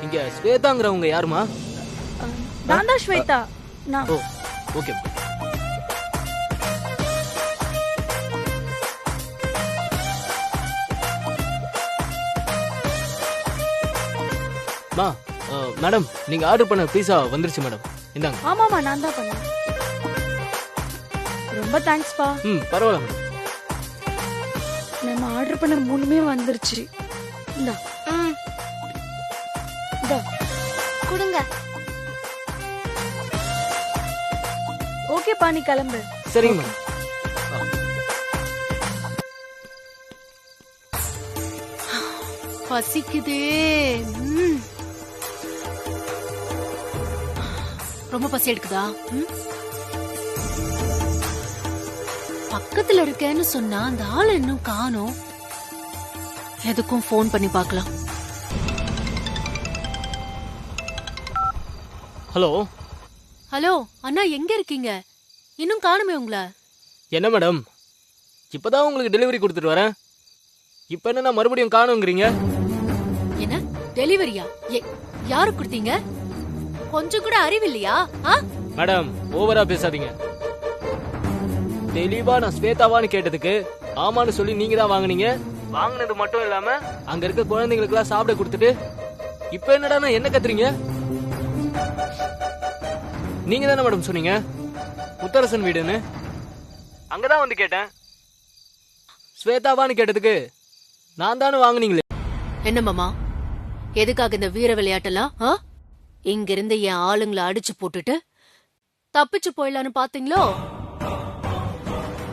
இங்க ஸ்வேதாங்கிறவங்க யாருமா? நான் தான் ஸ்வேதா. நான் ஓகே. மேடம், நீங்க ஆர்டர் பண்ண பீஸா வந்துருச்சு மேடம். இந்தாங்க. ஆமாமா, நான் தான் பண்ணேன். ரொம்ப தேங்க்ஸ் பா. பரவாயில்ல மேடம். நம்ம ஆர்டர் பண்ண 3மே வந்துருச்சு. இந்தா. இந்தா கொடுங்க. ஓகே பா, நீ கிளம்பு. சரிங்க மேடம். பசிக்குதே. ரொம்ப பசி எடுக்குதா? பக்கத்துல இருக்கேன்னு சொன்னா அந்த ஆள் இன்னும் காணோம். எதுக்கும் போன் பண்ணி பார்க்கலாம். ஹலோ. ஹலோ அண்ணா, எங்க இருக்கீங்க? இன்னும் காணுமே உங்களை. என்ன மேடம், இப்பதான் உங்களுக்கு டெலிவரி கொடுத்துட்டு வரேன். இப்ப என்ன மறுபடியும் காணுங்கிறீங்க? என்ன டெலிவரியா? யாரு கொடுத்தீங்க? கொஞ்சம் கூட அறிவில்லையா? மேடம், ஓவரா பேசாதீங்க. தெளிவா நான் ஸ்வேதாவான்னு கேட்டதுக்கு ஆமான்னு சொல்லி நீங்க தான் வாங்குனீங்க. வாங்கினது மட்டும் இல்லாம அங்க இருக்க குழந்தைங்களுக்கு எல்லாம் சாப்பிட கொடுத்துட்டு இப்ப என்னடா என்ன கத்துறீங்க? நீங்க தானே மேடம் சொன்னீங்க முத்தரசன் வீடுன்னு. அங்கதான் வந்து கேட்டேன். ஸ்வேதாவான்னு கேட்டதுக்கு நான் தானே வாங்குனீங்களே. என்ன மாமா, எதுக்காக இந்த வீர விளையாட்டெல்லாம்? இங்க இருந்து என் ஆளுங்களை அடிச்சு போட்டுட்டு தப்பிச்சு போயிடலான்னு பாத்தீங்களோ?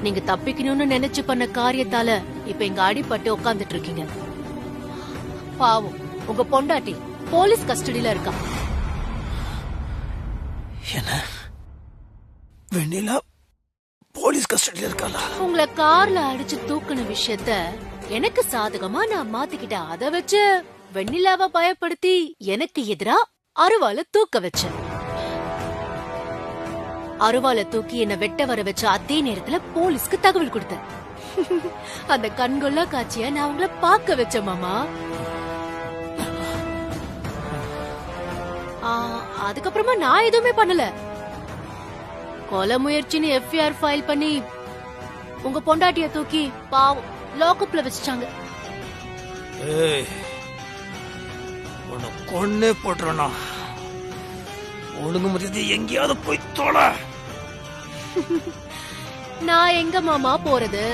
நீங்க தப்பிக்கணும்னு நினைச்சு பண்ண காரியத்தால இப்ப இங்க அடிபட்டு உட்கார்ந்துட்டு இருக்கீங்க. பாவம், உங்க பொண்டாட்டி போலீஸ் கஸ்டடியில இருக்கா. என்ன வெண்ணிலா போலீஸ் கஸ்டடியில இருக்காளா? உங்களை கார்ல அடிச்சு தூக்குன விஷயத்த எனக்கு சாதகமா நான் மாத்திக்கிட்டேன். அத வச்சு வெண்ணிலாவை பயப்படுத்தி எனக்கு எதிரா அருவால தூக்க வச்சேன். அருவால தூக்கி என்ன வெட்ட வர வச்ச அதே நேரத்துல போலீஸ்க்கு தகவல் கொடுத்தேன். அந்த கண்கொள்ளா காட்சிய நான் உங்களை பார்க்க வச்சேன் மாமா. அதுக்கப்புறமா நான் எதுவுமே பண்ணல. கொலை முயற்சின்னு எஃப்ஐஆர் ஃபைல் பண்ணி உங்க பொண்டாட்டிய தூக்கி பாவம் லாக்அப்ல வச்சிட்டாங்க. கொன்னே போட்டுறா. ஒழுங்கு மரியாதை எங்கேயாவது போய் தோல. நான் எங்க மாமா போறது?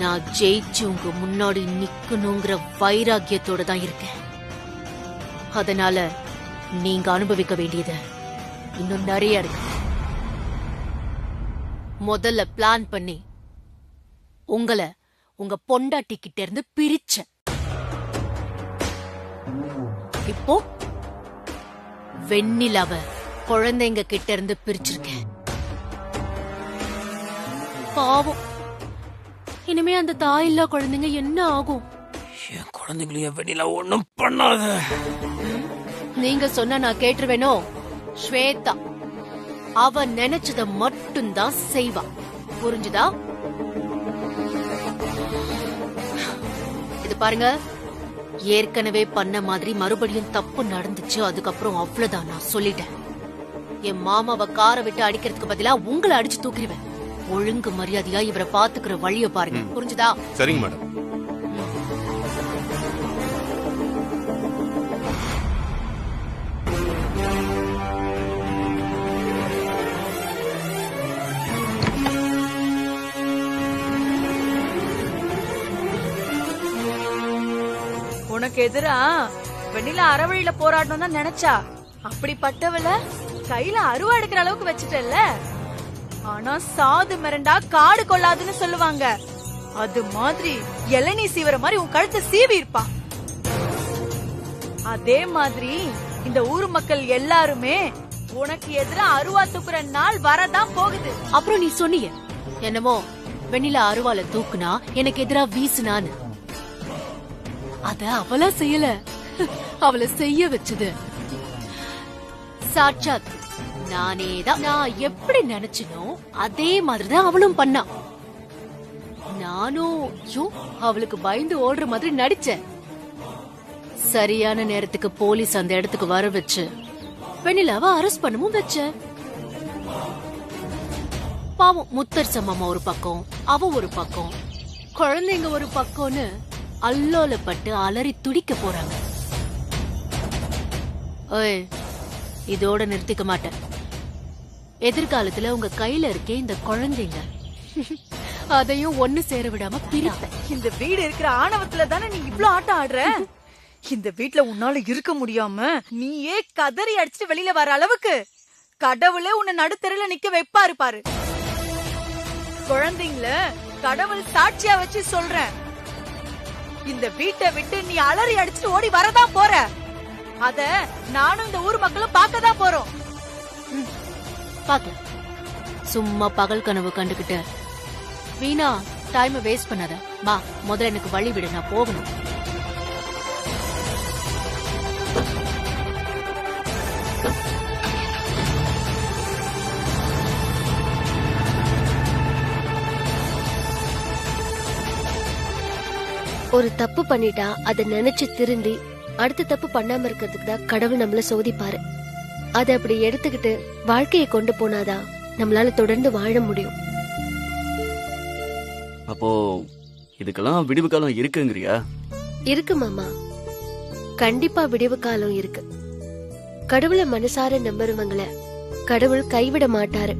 நான் ஜெயிச்சு உங்க முன்னாடி நிக்கணுங்கிற வைராக்கியத்தோட தான் இருக்கேன். அதனால நீங்க அனுபவிக்க வேண்டியது இன்னும் நிறைய இருக்கு. முதல்ல பிளான் பண்ணி உங்களை உங்க பொண்டாட்டி கிட்ட இருந்து பிரிச்சேன். இப்போ வெண்ணிலாவ குழந்தைங்க கிட்ட இருந்து பிரிச்சிருக்கேன். பாவம், இனிமே அந்த தாயில்லா குழந்தைங்க என்ன ஆகும்? என் குழந்தைங்களையும் வெண்ணிலா ஒண்ணும் பண்ணாத. நீங்க சொன்னா நான் கேட்டுருவேனோ? ஸ்வேதா அவ நினைச்சத மட்டும்தான் செய்வா. புரிஞ்சுதா? இது பாருங்க, ஏற்கனவே பண்ண மாதிரி மறுபடியும் தப்பு நடந்துச்சு. அதுக்கப்புறம் அவ்வளவுதான், நான் சொல்லிட்டேன். என் மாமாவை காரை விட்டு அடிக்கிறதுக்கு பதிலா உங்களை அடிச்சு தூக்கிடுவேன். ஒழுங்கு மரியாதையா இவரை பாத்துக்கிற வழிய பாருங்க. புரிஞ்சுதா? சரிங்க மேடம். உனக்கு எதிரா வெண்ணிலா அறவழியில போராடணும் தான் நினைச்சா. அப்படிப்பட்டவள கையில அருவா எடுக்கிற அளவுக்கு வச்சுட்டல்ல. ஆனா சாது மிரண்டா காடு கொள்ளாதுன்னு சொல்லுவாங்க. அது மாதிரி இளநீ சீவர மாதிரி உன் கழுத்தை சீவி இருப்பா. அதே மாதிரி இந்த ஊர் மக்கள் எல்லாருமே உனக்கு எதிரா அருவா தூக்குற நாள் வரதான் போகுது. அப்புறம் நீ சொன்னீங்க என்னமோ வெண்ணிலா அருவால தூக்குனா எனக்கு எதிரா வீசுனான்னு. அத அவளா செய்யல, அவளை செய்ய வச்சது சாட்சாத் நானேதான். நான் எப்படி நினைச்சனோ அதே மாதிரிதான் அவளும் பண்ணா. நானும் அவளுக்கு பயந்து ஓடுற மாதிரி நடிச்சேன். சரியான நேரத்துக்கு போலீஸ் அந்த இடத்துக்கு வர வச்சு வெண்ணிலாவை அரெஸ்ட் பண்ணவும் வச்ச. பாவம், முத்தரசம் மாமா ஒரு பக்கம், அவ ஒரு பக்கம், குழந்தைங்க ஒரு பக்கம்னு அல்லோலப்பட்டு அலறி துடிக்க போறாங்க. இதோட நிறுத்திக்க மாட்டேன். எதிர்காலத்துல உங்க கையில இருக்கே இந்த குழந்தைங்க, அதையும் ஒண்ணு சேர விடாம பிரிப்பேன். இந்த வீடு இருக்கிற ஆணவத்துல தானே நீ இவ்ளோ ஆட்டம் ஆடுற. இந்த வீட்ல உன்னால இருக்க முடியாம நீயே கதறி அடிச்சுட்டு வெளியில வர அளவுக்கு கடவுளே உன்னை நடுத்தெருல நிக்க வைப்பாரு பாரு. குழந்தைங்கள கடவுள் சாட்சியா வச்சு சொல்றேன், இந்த வீட்டை விட்டு நீ அலறி அடிச்சுட்டு ஓடி வரதான் போற. அத நானும் இந்த ஊர் மக்களும் பார்க்கதான் போறோம். பாக்கலாம். சும்மா பகல் கனவு கண்டுகிட்டு வீணா டைம் வேஸ்ட் பண்ணாத. வா, முதல்ல எனக்கு வழி விடு, நான் போகணும். ஒரு தப்பு பண்ணிட்டா அதை நினைச்சு திருந்தி அடுத்த தப்பு பண்ணாம இருக்கிறதுக்கு தான் கடவுள் நம்மள சோதிப்பாரு. அதை அப்படி எடுத்துக்கிட்டு வாழ்க்கையை கொண்டு போனாதான் நம்மளால தொடர்ந்து வாழ முடியும். அப்போ இதுக்கெல்லாம் விடிவு காலம் இருக்குங்கறியா? இருக்கு மாமா, கண்டிப்பா விடிவு காலம் இருக்கு. கடவுளை மனசார நம்புறவங்கள கடவுள் கைவிட மாட்டாரு.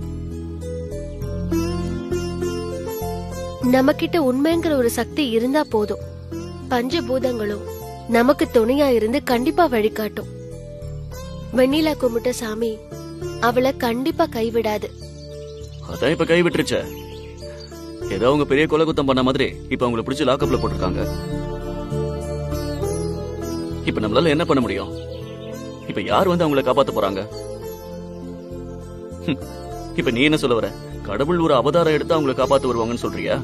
நம்ம கிட்ட உண்மைங்கிற ஒரு சக்தி இருந்தா போதும், பஞ்சபூதங்களும் நமக்கு துணையா இருந்து கண்டிப்பா வழிகாட்டும். வெண்ணிலா கும்பிட்ட சாமி அவளை கண்டிப்பா கைவிடாது. அதான் இப்ப கைவிட்டுருச்ச. ஏதோ அவங்க பெரிய கொலை குத்தம் பண்ண மாதிரி இப்ப அவங்களை பிடிச்சி லாக்அப்ல போட்டிருக்காங்க. இப்ப நம்மளால என்ன பண்ண முடியும்? இப்ப யார் வந்து அவங்களை காப்பாத்த போறாங்க? இப்ப நீ என்ன சொல்ல வர? கடவுள் ஒரு அவதாரம் எடுத்து அவங்களை காப்பாத்து வருவாங்கன்னு சொல்றியா?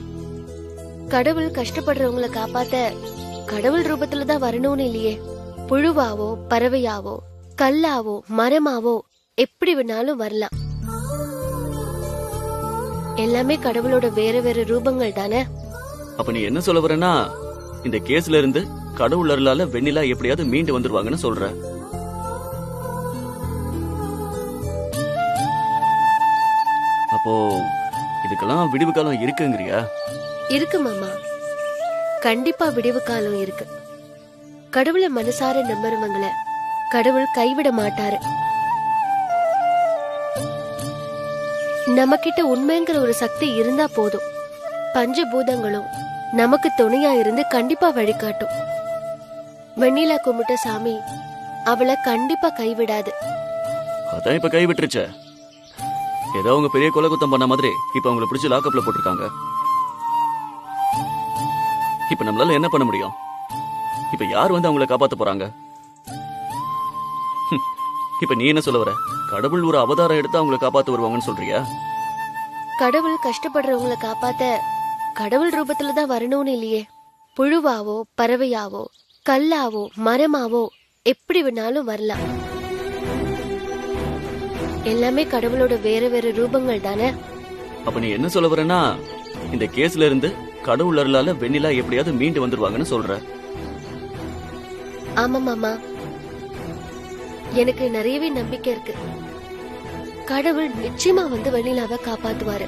கடவுள் கஷ்டப்படுறவங்களை காப்பாத்த கடவுள் ரூபத்துலதான் வரணும்னு இல்லையே. புழுவாவோ பறவையாவோ கல்லாவோ மரமாவோ எப்படி வேணாலும் வரலாம். எல்லாமே கடவுளோட வேற வேற ரூபங்கள் தானே. அப்ப நீ என்ன சொல்ல வரனா, இந்த கேஸ்ல இருந்து கடவுள் அருளால வெண்ணிலா எப்படியாவது மீண்டு வந்துருவாங்கன்னு சொல்ற? அப்போ இதுக்கெல்லாம் விடிவு காலம் இருக்குங்கறியா? இருக்கு மாமா, கண்டிப்பா விடிவு காலம் இருக்கு. கடவுளை மனசார நம்புறவங்கள கடவுள் கைவிட மாட்டாரு. நம்ம கிட்ட உண்மைங்கிற ஒரு சக்தி இருந்தா போதும், பஞ்சபூதங்களும் நமக்கு துணையா இருந்து கண்டிப்பா வழிகாட்டும். வெண்ணிலா கும்பிட்ட சாமி அவளை கண்டிப்பா கைவிடாது. அதான் இப்ப கைவிட்டுருச்ச. ஏதோ அவங்க பெரிய கொலை குத்தம் பண்ண மாதிரி இப்ப அவங்களை பிடிச்சி லாக்அப்ல போட்டிருக்காங்க. இப்ப நம்மளால என்ன பண்ண முடியும்? இப்ப யார் வந்து அவங்கள காப்பாத்த போறாங்க? இப்ப நீ என்ன சொல்ல வர? கடவுள் ஒரு அவதாரம் எடுத்து அவங்கள காப்பாத்த வருவாங்கன்னு சொல்றியா? கடவுள் கஷ்டப்படுறவங்கள காப்பாத்த கடவுள் ரூபத்துல தான் வரணும்னு இல்லையே. புழுவாவோ பறவையாவோ கல்லாவோ மரமாவோ எப்படி வேணாலும் வரலாம். எல்லாமே கடவுளோட வேற வேற ரூபங்கள் தானே. அப்ப நீ என்ன சொல்ல வரனா, இந்த கேஸ்ல இருந்து கடவுள் அருளால வெண்ணிலா எப்படியாவது மீண்டு வந்துருவாங்கன்னு சொல்ற? ஆமா மாமா, எனக்கு நிறையவே நம்பிக்கை இருக்கு. கடவுள் நிச்சயமா வந்து வெண்ணிலாவை காப்பாத்துவாரு.